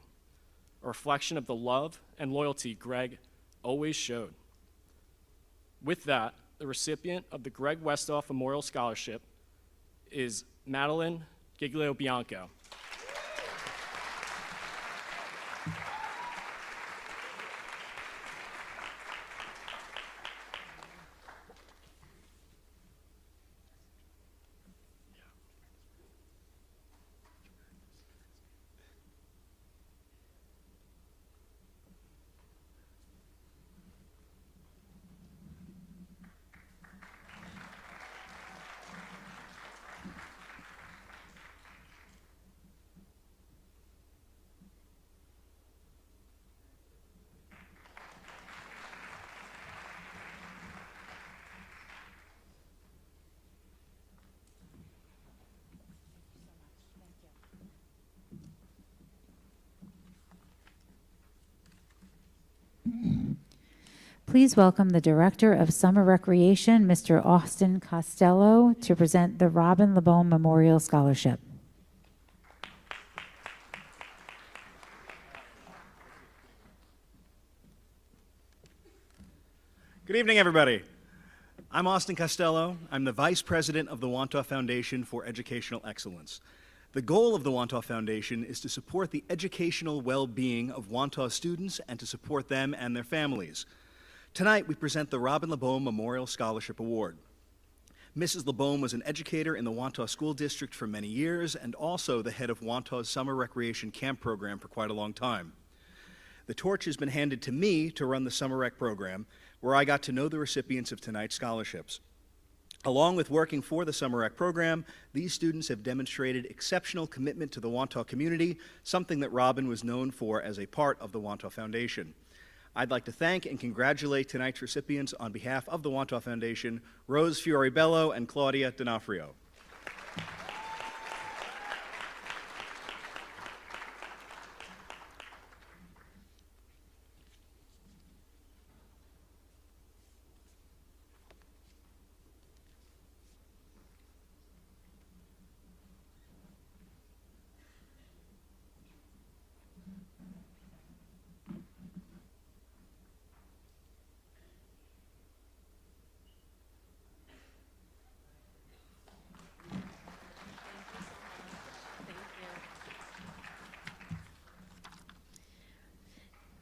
a reflection of the love and loyalty Greg always showed. With that, the recipient of the Greg Westhoff Memorial Scholarship is Madeline Giglio Bianco. Please welcome the Director of Summer Recreation, Mr. Austin Costello, to present the Robin LeBone Memorial Scholarship. Good evening, everybody. I'm Austin Costello. I'm the Vice President of the Wantagh Foundation for Educational Excellence. The goal of the Wantagh Foundation is to support the educational well-being of Wantagh students and to support them and their families. Tonight, we present the Robin LeBone Memorial Scholarship Award. Mrs. LeBone was an educator in the Wantagh School District for many years and also the head of Wantagh's Summer Recreation Camp program for quite a long time. The torch has been handed to me to run the Summer Rec program, where I got to know the recipients of tonight's scholarships. Along with working for the Summer Rec program, these students have demonstrated exceptional commitment to the Wantagh community, something that Robin was known for as a part of the Wantagh Foundation. I'd like to thank and congratulate tonight's recipients on behalf of the Wantagh Foundation, Rose Fioribello and Claudia D'Onofrio.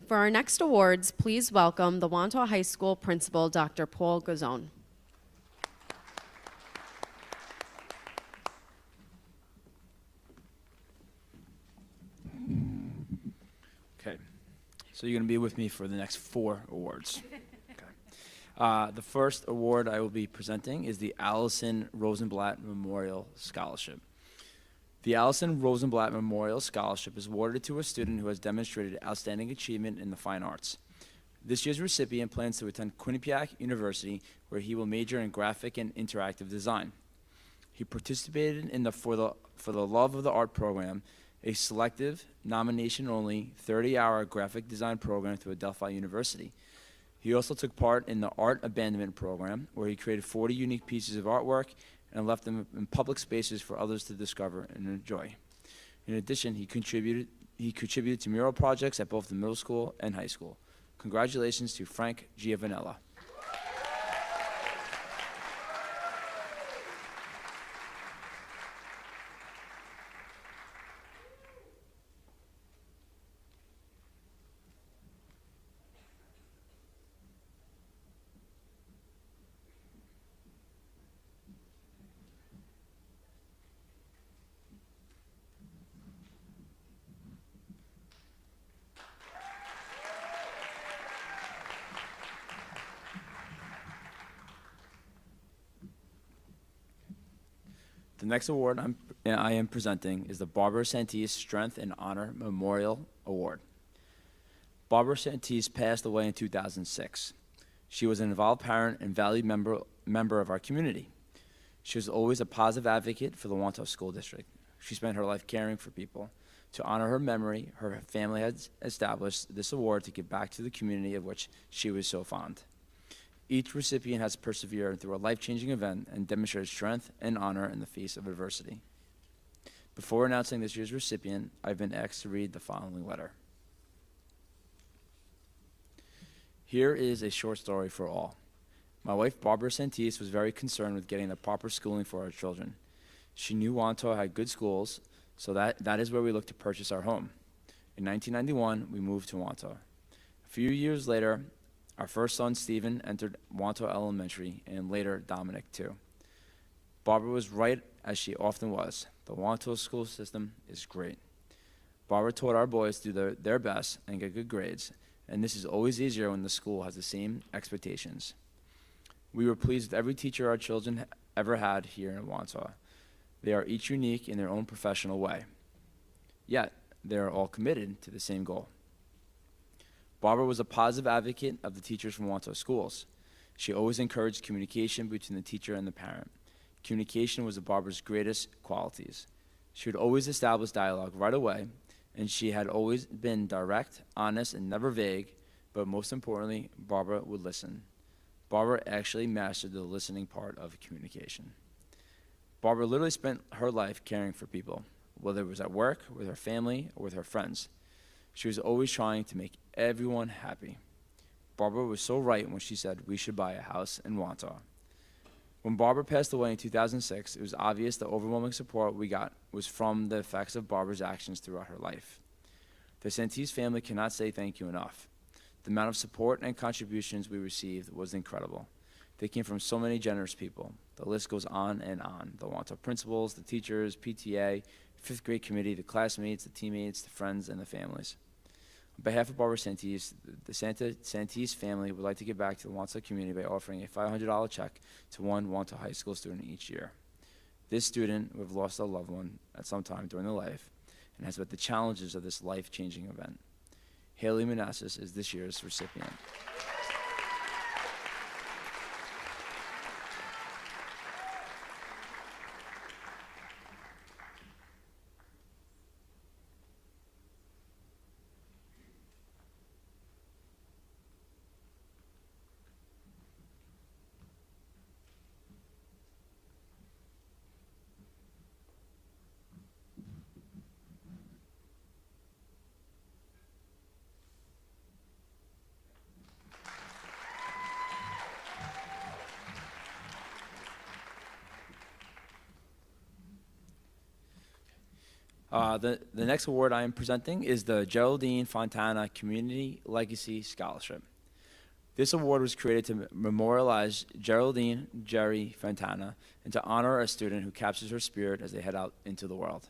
For our next awards, please welcome the Wantagh High School Principal, Dr. Paul Gazzone. Okay, so you're going to be with me for the next 4 awards. Okay. The first award I will be presenting is the Allison Rosenblatt Memorial Scholarship. The Allison Rosenblatt Memorial Scholarship is awarded to a student who has demonstrated outstanding achievement in the fine arts. This year's recipient plans to attend Quinnipiac University, where he will major in graphic and interactive design. He participated in the For the Love of the Art program, a selective, nomination-only, 30-hour graphic design program through Adelphi University. He also took part in the Art Abandonment program, where he created 40 unique pieces of artwork and left them in public spaces for others to discover and enjoy. In addition, he contributed to mural projects at both the middle school and high school. Congratulations to Frank Giovanella. The next award I am presenting is the Barbara Santee Strength and Honor Memorial Award. Barbara Santee passed away in 2006. She was an involved parent and valued member of our community. She was always a positive advocate for the Wantagh School District. She spent her life caring for people. To honor her memory, her family has established this award to give back to the community of which she was so fond. Each recipient has persevered through a life-changing event and demonstrated strength and honor in the face of adversity. Before announcing this year's recipient, I've been asked to read the following letter. Here is a short story for all. My wife, Barbara Santee, was very concerned with getting the proper schooling for our children. She knew Wantagh had good schools, so that is where we looked to purchase our home. In 1991, we moved to Wantagh. A few years later, our first son, Stephen, entered Wantagh Elementary, and later Dominic, too. Barbara was right, as she often was. The Wantagh school system is great. Barbara taught our boys to do their best and get good grades, and this is always easier when the school has the same expectations. We were pleased with every teacher our children ever had here in Wantagh. They are each unique in their own professional way. Yet, they are all committed to the same goal. Barbara was a positive advocate of the teachers from Wantagh schools. She always encouraged communication between the teacher and the parent. Communication was Barbara's greatest qualities. She would always establish dialogue right away, and she had always been direct, honest, and never vague, but most importantly, Barbara would listen. Barbara actually mastered the listening part of communication. Barbara literally spent her life caring for people, whether it was at work, with her family, or with her friends. She was always trying to make everyone happy. Barbara was so right when she said we should buy a house in Wantagh. When Barbara passed away in 2006, it was obvious the overwhelming support we got was from the effects of Barbara's actions throughout her life. The Santee's family cannot say thank you enough. The amount of support and contributions we received was incredible. They came from so many generous people. The list goes on and on. The Wantagh principals, the teachers, PTA, fifth grade committee, the classmates, the teammates, the friends, and the families. On behalf of Barbara Santee, the Santee's family would like to give back to the Wantagh community by offering a $500 check to one Wantagh High School student each year. This student would have lost a loved one at some time during their life and has met the challenges of this life-changing event. Haley Manassas is this year's recipient. The next award I am presenting is the Geraldine Fontana Community Legacy Scholarship. This award was created to memorialize Geraldine Jerry Fontana and to honor a student who captures her spirit as they head out into the world.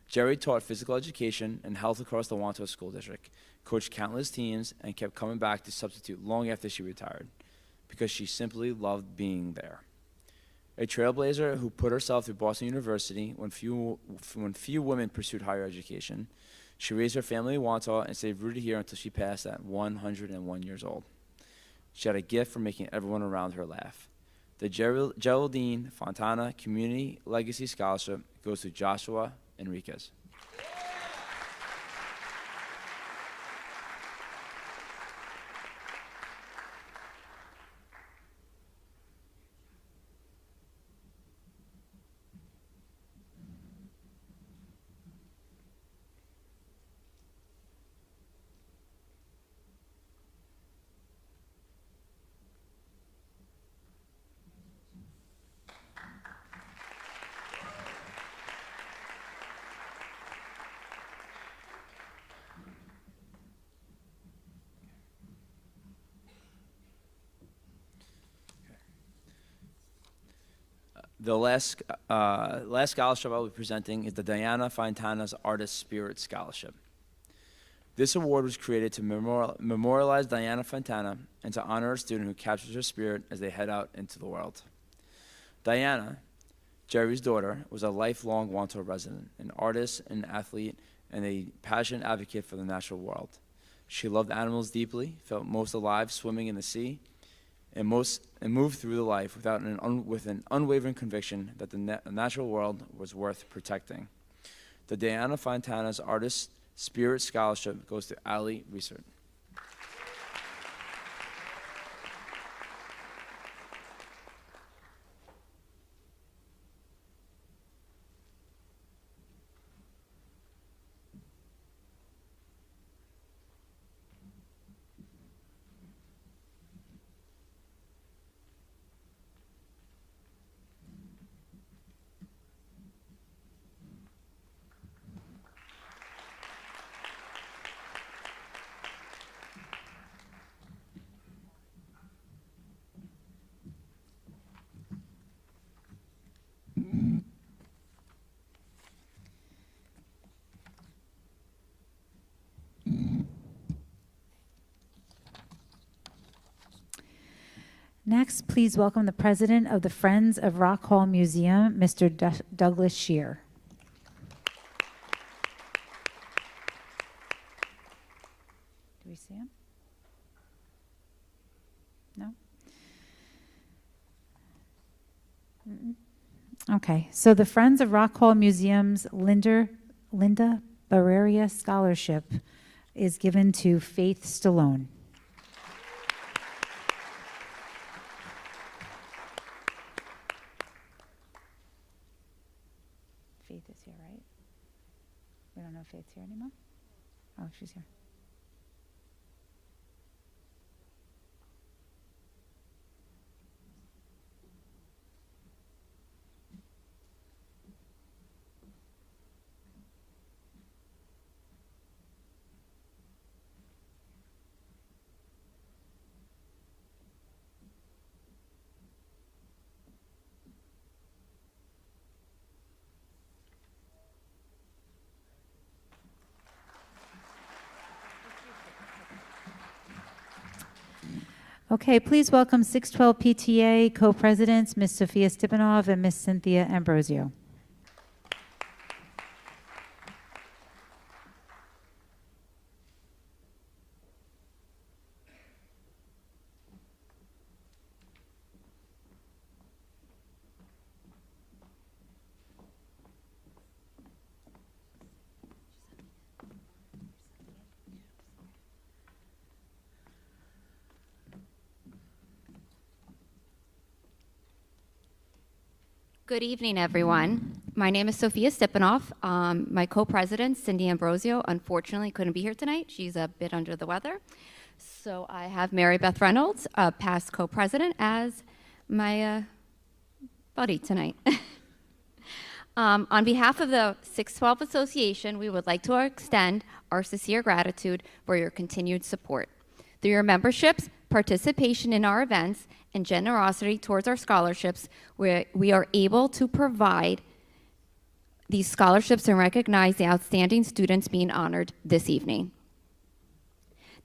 Jerry taught physical education and health across the Wantagh School District, coached countless teams, and kept coming back to substitute long after she retired because she simply loved being there. A trailblazer who put herself through Boston University when few women pursued higher education, she raised her family in Wantagh and stayed rooted here until she passed at 101 years old. She had a gift for making everyone around her laugh. The Geraldine Fontana Community Legacy Scholarship goes to Joshua Enriquez. The last scholarship I'll be presenting is the Diana Fontana's Artist Spirit Scholarship. This award was created to memorialize Diana Fontana and to honor a student who captures her spirit as they head out into the world. Diana, Jerry's daughter, was a lifelong Wantagh resident, an artist, an athlete, and a passionate advocate for the natural world. She loved animals deeply, felt most alive swimming in the sea, and moved through the life with an unwavering conviction that the natural world was worth protecting. The Diana Fontana's Artist Spirit Scholarship goes to Ali Research. Next, please welcome the president of the Friends of Rock Hall Museum, Mr. Douglas Shear. Do we see him? No? Okay, so the Friends of Rock Hall Museum's Linda Barreria Scholarship is given to Faith Stallone. Faith is here, right? We don't know if Faith's here anymore? Oh, she's here. Okay, please welcome 612 PTA co-presidents, Ms. Sophia Stipanov and Ms. Cynthia Ambrosio. Good evening, everyone. My name is Sophia Stipanov. My co-president, Cindy Ambrosio, unfortunately couldn't be here tonight. She's a bit under the weather. So I have Mary Beth Reynolds, past co-president, as my buddy tonight. On behalf of the 612 Association, we would like to extend our sincere gratitude for your continued support. Through your memberships, participation in our events, and generosity towards our scholarships, we are able to provide these scholarships and recognize the outstanding students being honored this evening.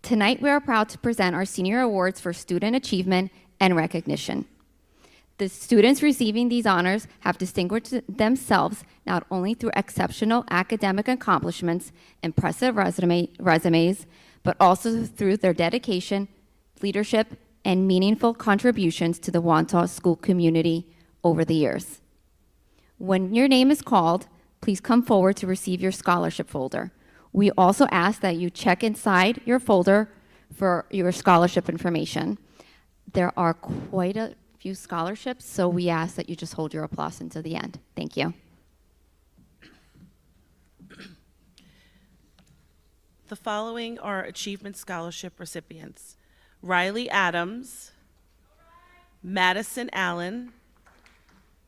Tonight, we are proud to present our senior awards for student achievement and recognition. The students receiving these honors have distinguished themselves not only through exceptional academic accomplishments, impressive resumes, but also through their dedication, leadership, and meaningful contributions to the Wantagh school community over the years. When your name is called, please come forward to receive your scholarship folder. We also ask that you check inside your folder for your scholarship information. There are quite a few scholarships, so we ask that you just hold your applause until the end. Thank you. The following are Achievement Scholarship recipients: Riley Adams, Madison Allen,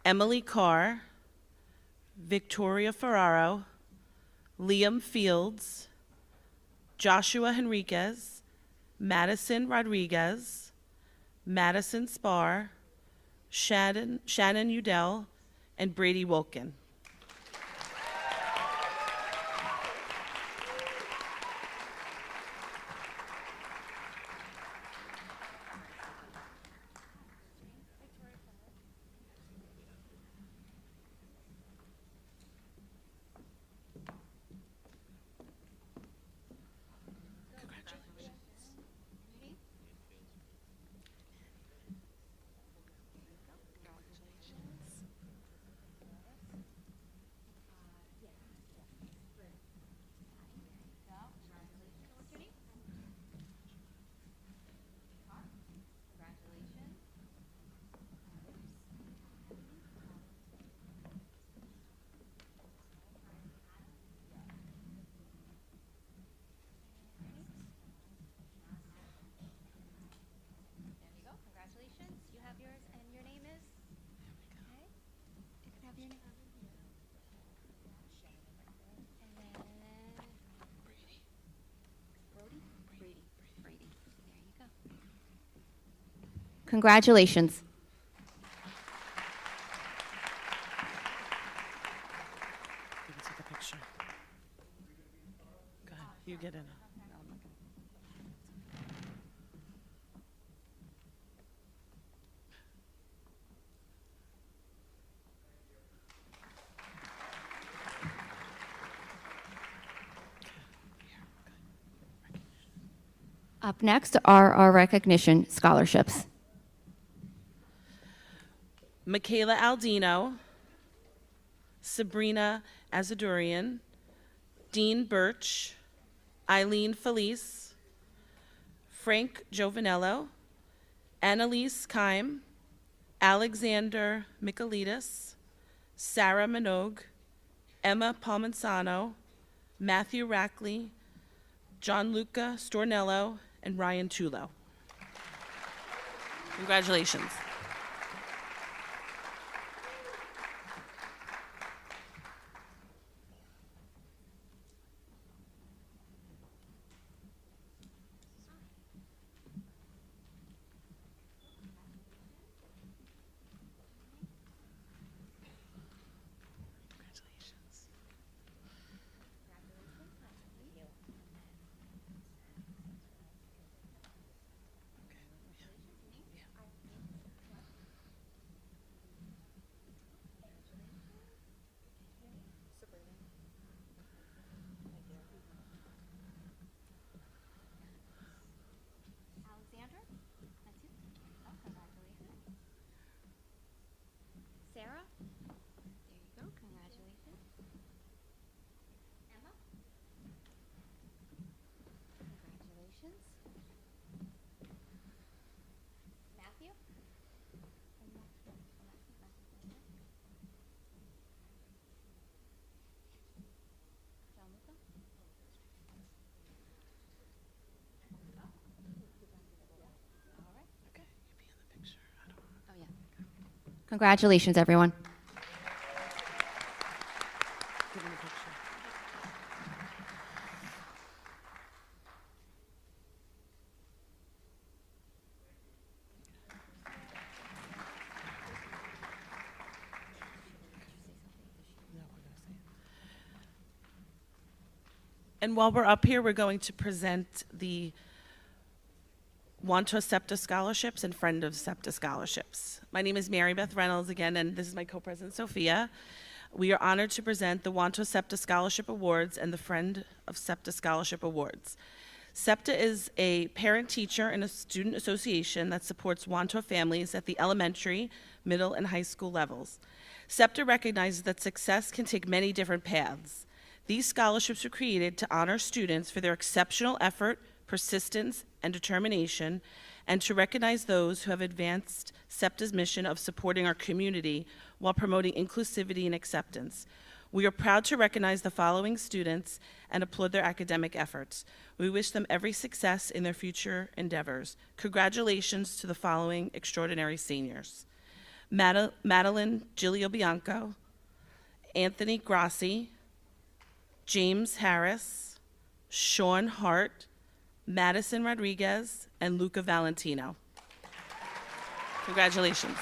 Emily Carr, Victoria Ferraro, Liam Fields, Joshua Henriquez, Madison Rodriguez, Madison Spar, Shannon Udell, and Brady Wolkin. Congratulations. You can take a picture. Go ahead, you get in. Up next are our recognition scholarships. Michaela Aldino, Sabrina Azadurian, Dean Birch, Eileen Felice, Frank Giovanello, Annalise Keim, Alexander Michaelides, Sarah Minogue, Emma Palmansano, Matthew Rackley, Gianluca Stornello, and Ryan Tulo. Congratulations. Sarah? There you go. Congratulations. Emma? Congratulations. Matthew? Gianluca? All right. Okay, you be in the picture. Oh, yeah. Congratulations, everyone. Give me the picture. And while we're up here, we're going to present the Wantagh SEPTA Scholarships and Friend of SEPTA Scholarships. My name is Mary Beth Reynolds again, and this is my co-president, Sophia. We are honored to present the Wantagh SEPTA Scholarship Awards and the Friend of SEPTA Scholarship Awards. SEPTA is a parent-teacher and a student association that supports Wantagh families at the elementary, middle, and high school levels. SEPTA recognizes that success can take many different paths. These scholarships were created to honor students for their exceptional effort, persistence, and determination, and to recognize those who have advanced SEPTA's mission of supporting our community while promoting inclusivity and acceptance. We are proud to recognize the following students and applaud their academic efforts. We wish them every success in their future endeavors. Congratulations to the following extraordinary seniors: Madeline Giglio Bianco, Anthony Grassi, James Harris, Sean Hart, Madison Rodriguez, and Luca Valentino. Congratulations.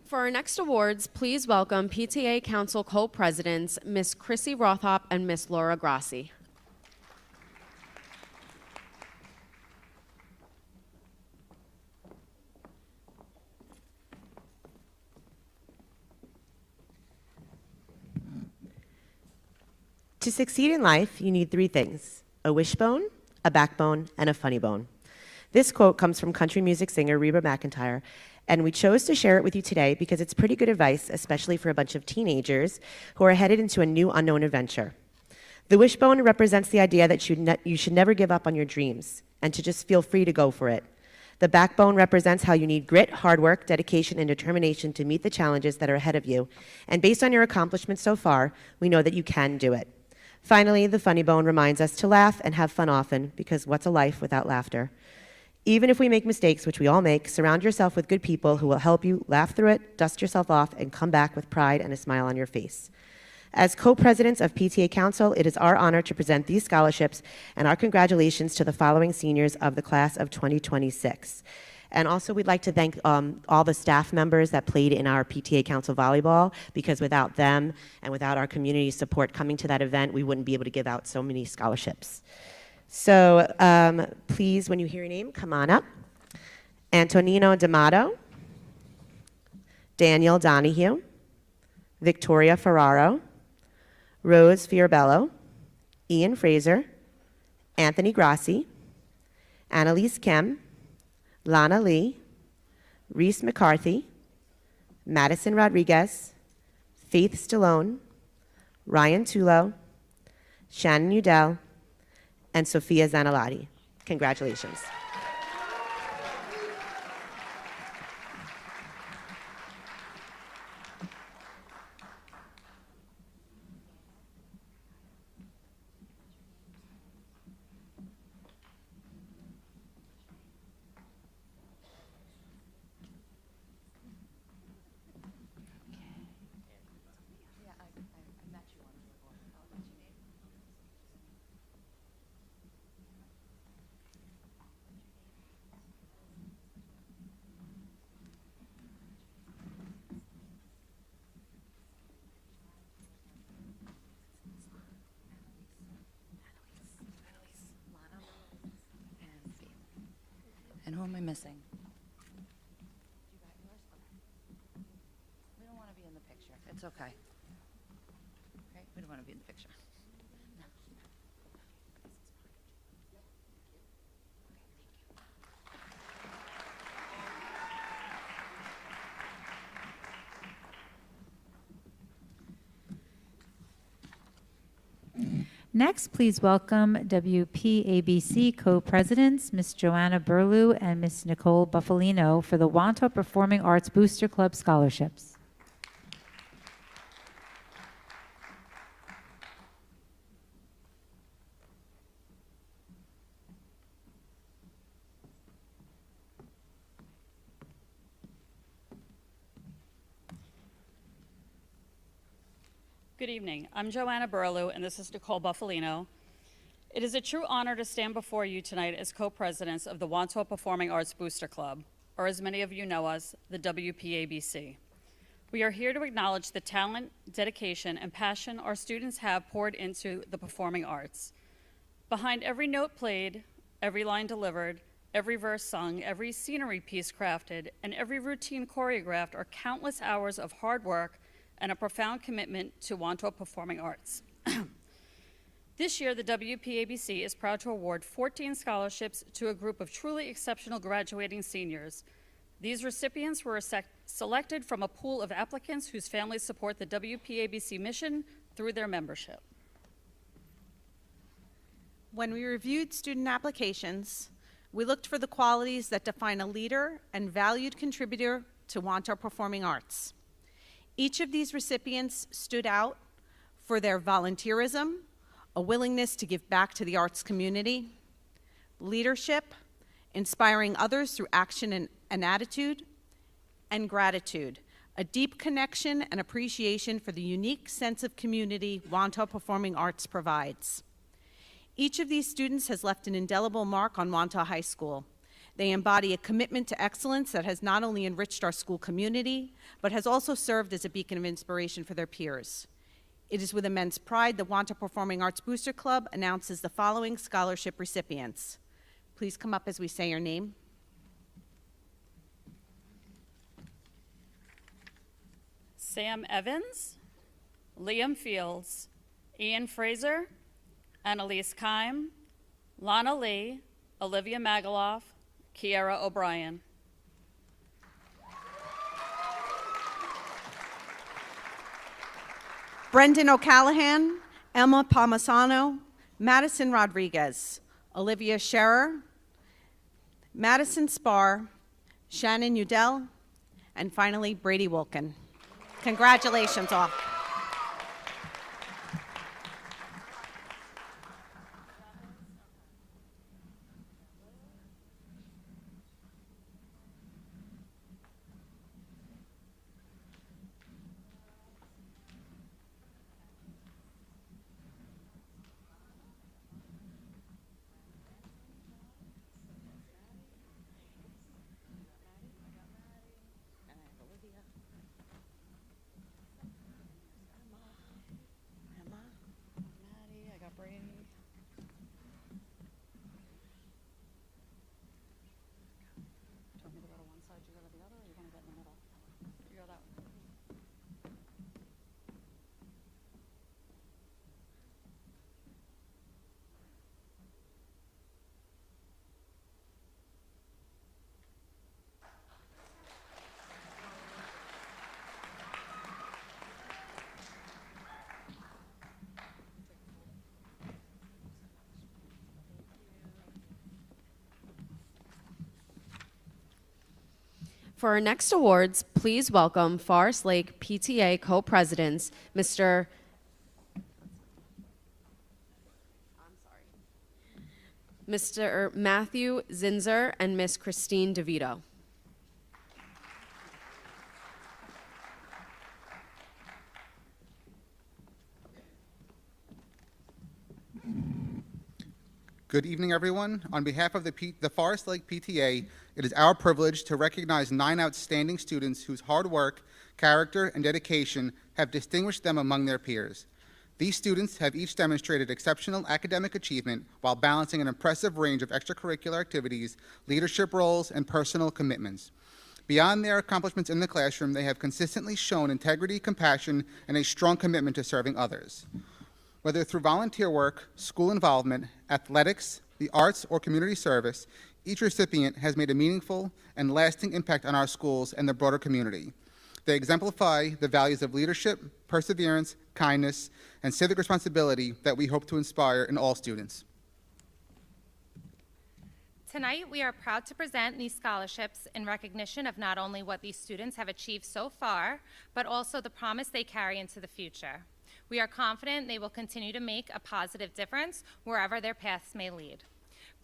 For our next awards, please welcome PTA Council Co-Presidents, Ms. Chrissy Rothop and Ms. Laura Grassi. To succeed in life, you need three things: a wishbone, a backbone, and a funny bone. This quote comes from country music singer Reba McEntire, and we chose to share it with you today because it's pretty good advice, especially for a bunch of teenagers who are headed into a new unknown adventure. The wishbone represents the idea that you should never give up on your dreams and to just feel free to go for it. The backbone represents how you need grit, hard work, dedication, and determination to meet the challenges that are ahead of you. And based on your accomplishments so far, we know that you can do it. Finally, the funny bone reminds us to laugh and have fun often, because what's a life without laughter? Even if we make mistakes, which we all make, surround yourself with good people who will help you laugh through it, dust yourself off, and come back with pride and a smile on your face. As co-presidents of PTA Council, it is our honor to present these scholarships and our congratulations to the following seniors of the class of 2026. And also, we'd like to thank all the staff members that played in our PTA Council volleyball, because without them and without our community support coming to that event, we wouldn't be able to give out so many scholarships. So please, when you hear your name, come on up. Antonino D'Amato, Daniel Donahue, Victoria Ferraro, Rose Fiorabello, Ian Fraser, Anthony Grassi, Annalise Kem, Lana Lee, Reese McCarthy, Madison Rodriguez, Faith Stallone, Ryan Tulo, Shannon Udell, and Sophia Zanalotti. Congratulations. And who am I missing? We don't want to be in the picture. It's okay. Right? We don't want to be in the picture. Next, please welcome WPABC co-presidents, Ms. Joanna Burlew and Ms. Nicole Buffalino for the Wantagh Performing Arts Booster Club scholarships. Good evening. I'm Joanna Burlew, and this is Nicole Buffalino. It is a true honor to stand before you tonight as co-presidents of the Wantagh Performing Arts Booster Club, or as many of you know us, the WPABC. We are here to acknowledge the talent, dedication, and passion our students have poured into the performing arts. Behind every note played, every line delivered, every verse sung, every scenery piece crafted, and every routine choreographed are countless hours of hard work and a profound commitment to Wantagh Performing Arts. This year, the WPABC is proud to award 14 scholarships to a group of truly exceptional graduating seniors. These recipients were selected from a pool of applicants whose families support the WPABC mission through their membership. When we reviewed student applications, we looked for the qualities that define a leader and valued contributor to Wantagh Performing Arts. Each of these recipients stood out for their volunteerism, a willingness to give back to the arts community, leadership, inspiring others through action and attitude, and gratitude, a deep connection and appreciation for the unique sense of community Wantagh Performing Arts provides. Each of these students has left an indelible mark on Wantagh High School. They embody a commitment to excellence that has not only enriched our school community, but has also served as a beacon of inspiration for their peers. It is with immense pride the Wantagh Performing Arts Booster Club announces the following scholarship recipients. Please come up as we say your name. Sam Evans, Liam Fields, Ian Fraser, Annalise Keim, Lana Lee, Olivia Magaloff, Kiara O'Brien. Brendan O'Callahan, Emma Palmisano, Madison Rodriguez, Olivia Scherer, Madison Spar, Shannon Udell, and finally Brady Wilkin. Congratulations all. For our next awards, please welcome Forest Lake PTA co-presidents, Mr. Matthew Zinzer and Miss Christine DeVito. Good evening, everyone. On behalf of the Forest Lake PTA, it is our privilege to recognize 9 outstanding students whose hard work, character, and dedication have distinguished them among their peers. These students have each demonstrated exceptional academic achievement while balancing an impressive range of extracurricular activities, leadership roles, and personal commitments. Beyond their accomplishments in the classroom, they have consistently shown integrity, compassion, and a strong commitment to serving others. Whether through volunteer work, school involvement, athletics, the arts, or community service, each recipient has made a meaningful and lasting impact on our schools and the broader community. They exemplify the values of leadership, perseverance, kindness, and civic responsibility that we hope to inspire in all students. Tonight, we are proud to present these scholarships in recognition of not only what these students have achieved so far, but also the promise they carry into the future. We are confident they will continue to make a positive difference wherever their paths may lead.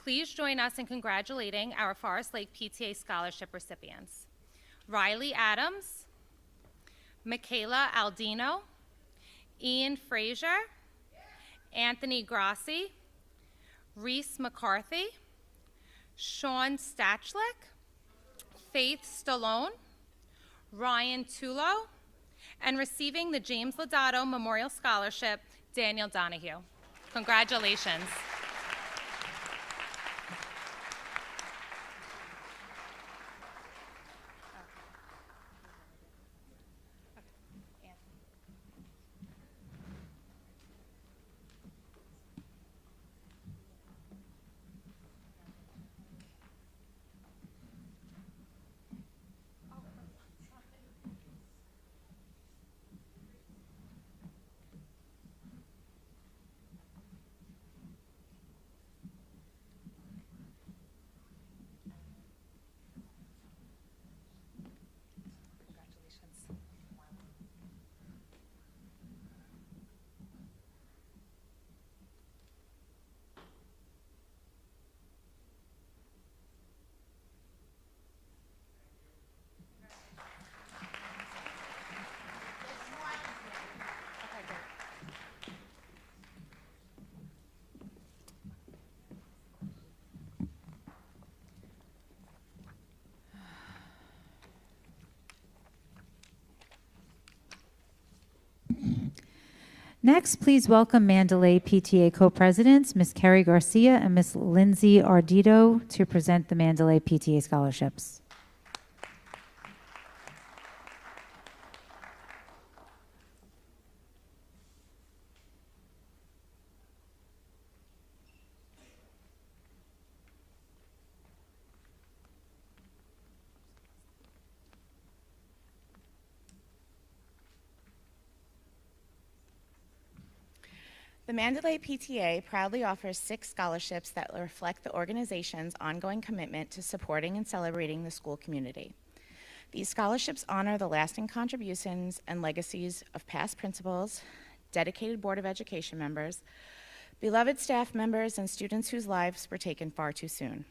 Please join us in congratulating our Forest Lake PTA scholarship recipients. Riley Adams, Michaela Aldino, Ian Frazier, Anthony Grassi, Reese McCarthy, Sean Stachlick, Faith Stallone, Ryan Tulo, and receiving the James Lodato Memorial Scholarship, Daniel Donahue. Congratulations. Next, please welcome Mandalay PTA co-presidents, Ms. Carrie Garcia and Ms. Lindsay Ardito, to present the Mandalay PTA scholarships. The Mandalay PTA proudly offers 6 scholarships that reflect the organization's ongoing commitment to supporting and celebrating the school community. These scholarships honor the lasting contributions and legacies of past principals, dedicated Board of Education members, beloved staff members, and students whose lives were taken far too soon.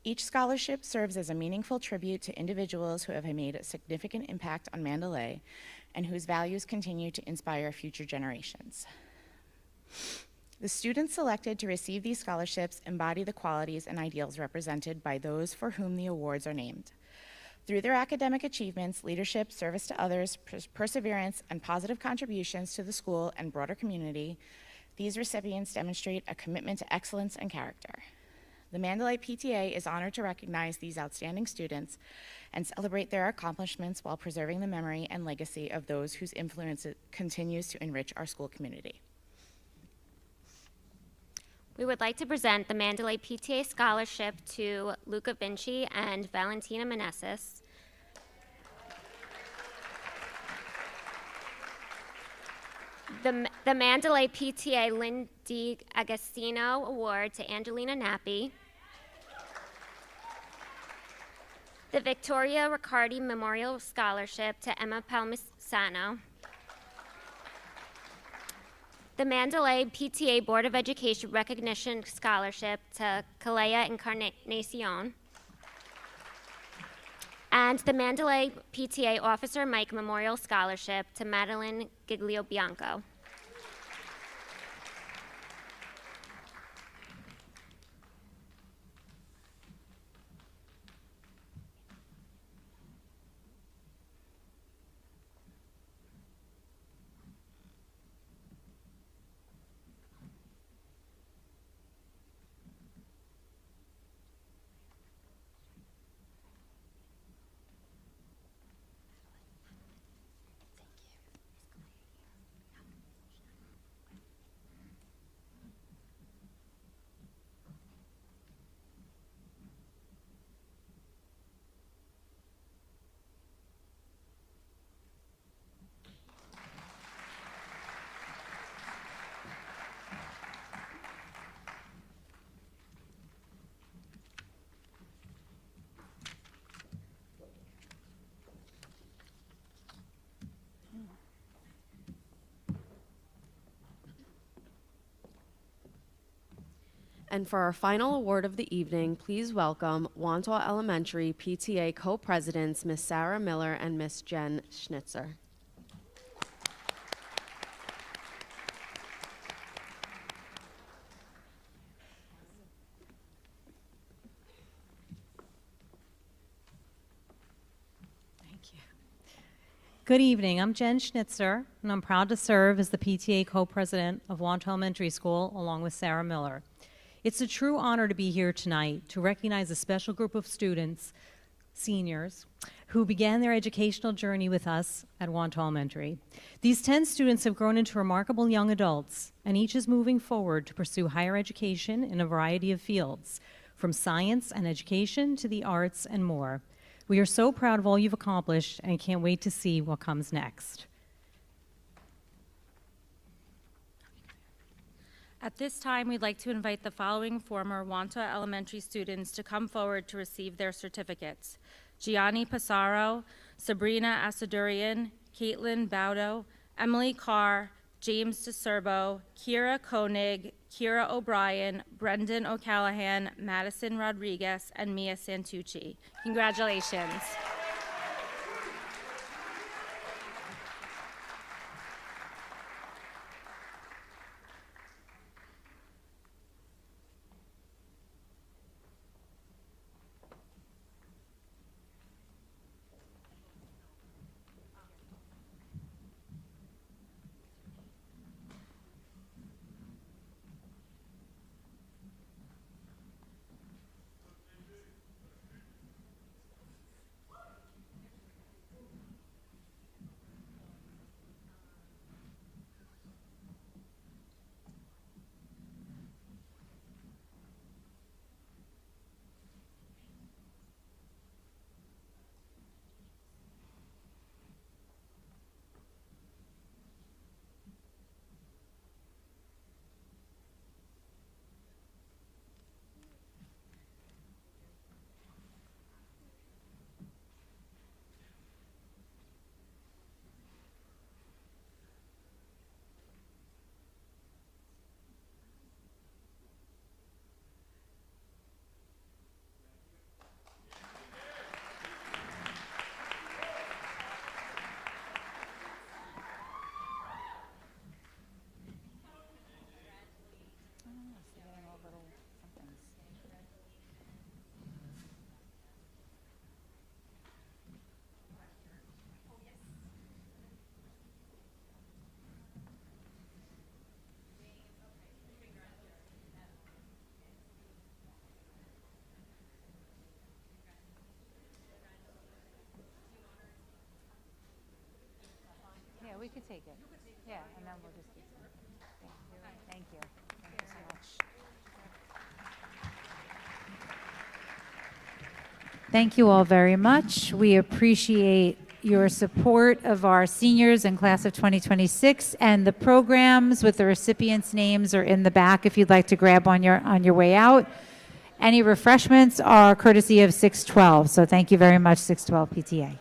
Each scholarship serves as a meaningful tribute to individuals who have made a significant impact on Mandalay and whose values continue to inspire future generations. The students selected to receive these scholarships embody the qualities and ideals represented by those for whom the awards are named. Through their academic achievements, leadership, service to others, perseverance, and positive contributions to the school and broader community, these recipients demonstrate a commitment to excellence and character. The Mandalay PTA is honored to recognize these outstanding students and celebrate their accomplishments while preserving the memory and legacy of those whose influence continues to enrich our school community. We would like to present the Mandalay PTA Scholarship to Luca Vinci and Valentina Meneses. The Mandalay PTA Lindy Agostino Award to Angelina Nappi. The Victoria Riccardi Memorial Scholarship to Emma Palmisano. The Mandalay PTA Board of Education Recognition Scholarship to Kalea Encarnacion. And the Mandalay PTA Officer Mike Memorial Scholarship to Madeline Giglio-Bianco. And for our final award of the evening, please welcome Wantagh Elementary PTA co-presidents Ms. Sarah Miller and Ms. Jen Schnitzer. Good evening. I'm Jen Schnitzer, and I'm proud to serve as the PTA co-president of Wantagh Elementary School along with Sarah Miller. It's a true honor to be here tonight to recognize a special group of students, seniors, who began their educational journey with us at Wantagh Elementary. These 10 students have grown into remarkable young adults, and each is moving forward to pursue higher education in a variety of fields, from science and education to the arts and more. We are so proud of all you've accomplished and can't wait to see what comes next. At this time, we'd like to invite the following former Wantagh Elementary students to come forward to receive their certificates: Gianni Passaro, Sabrina Asadurian, Caitlin Baudo, Emily Carr, James DeSerbo, Kira Koenig, Kira O'Brien, Brendan O'Callahan, Madison Rodriguez, and Mia Santucci. Congratulations. Yeah, we could take it. Yeah, and then we'll just keep it. Thank you. Thank you so much. Thank you all very much. We appreciate your support of our seniors in class of 2026, and the programs with the recipients' names are in the back if you'd like to grab on your way out. Any refreshments are courtesy of 612, so thank you very much, 612 PTA.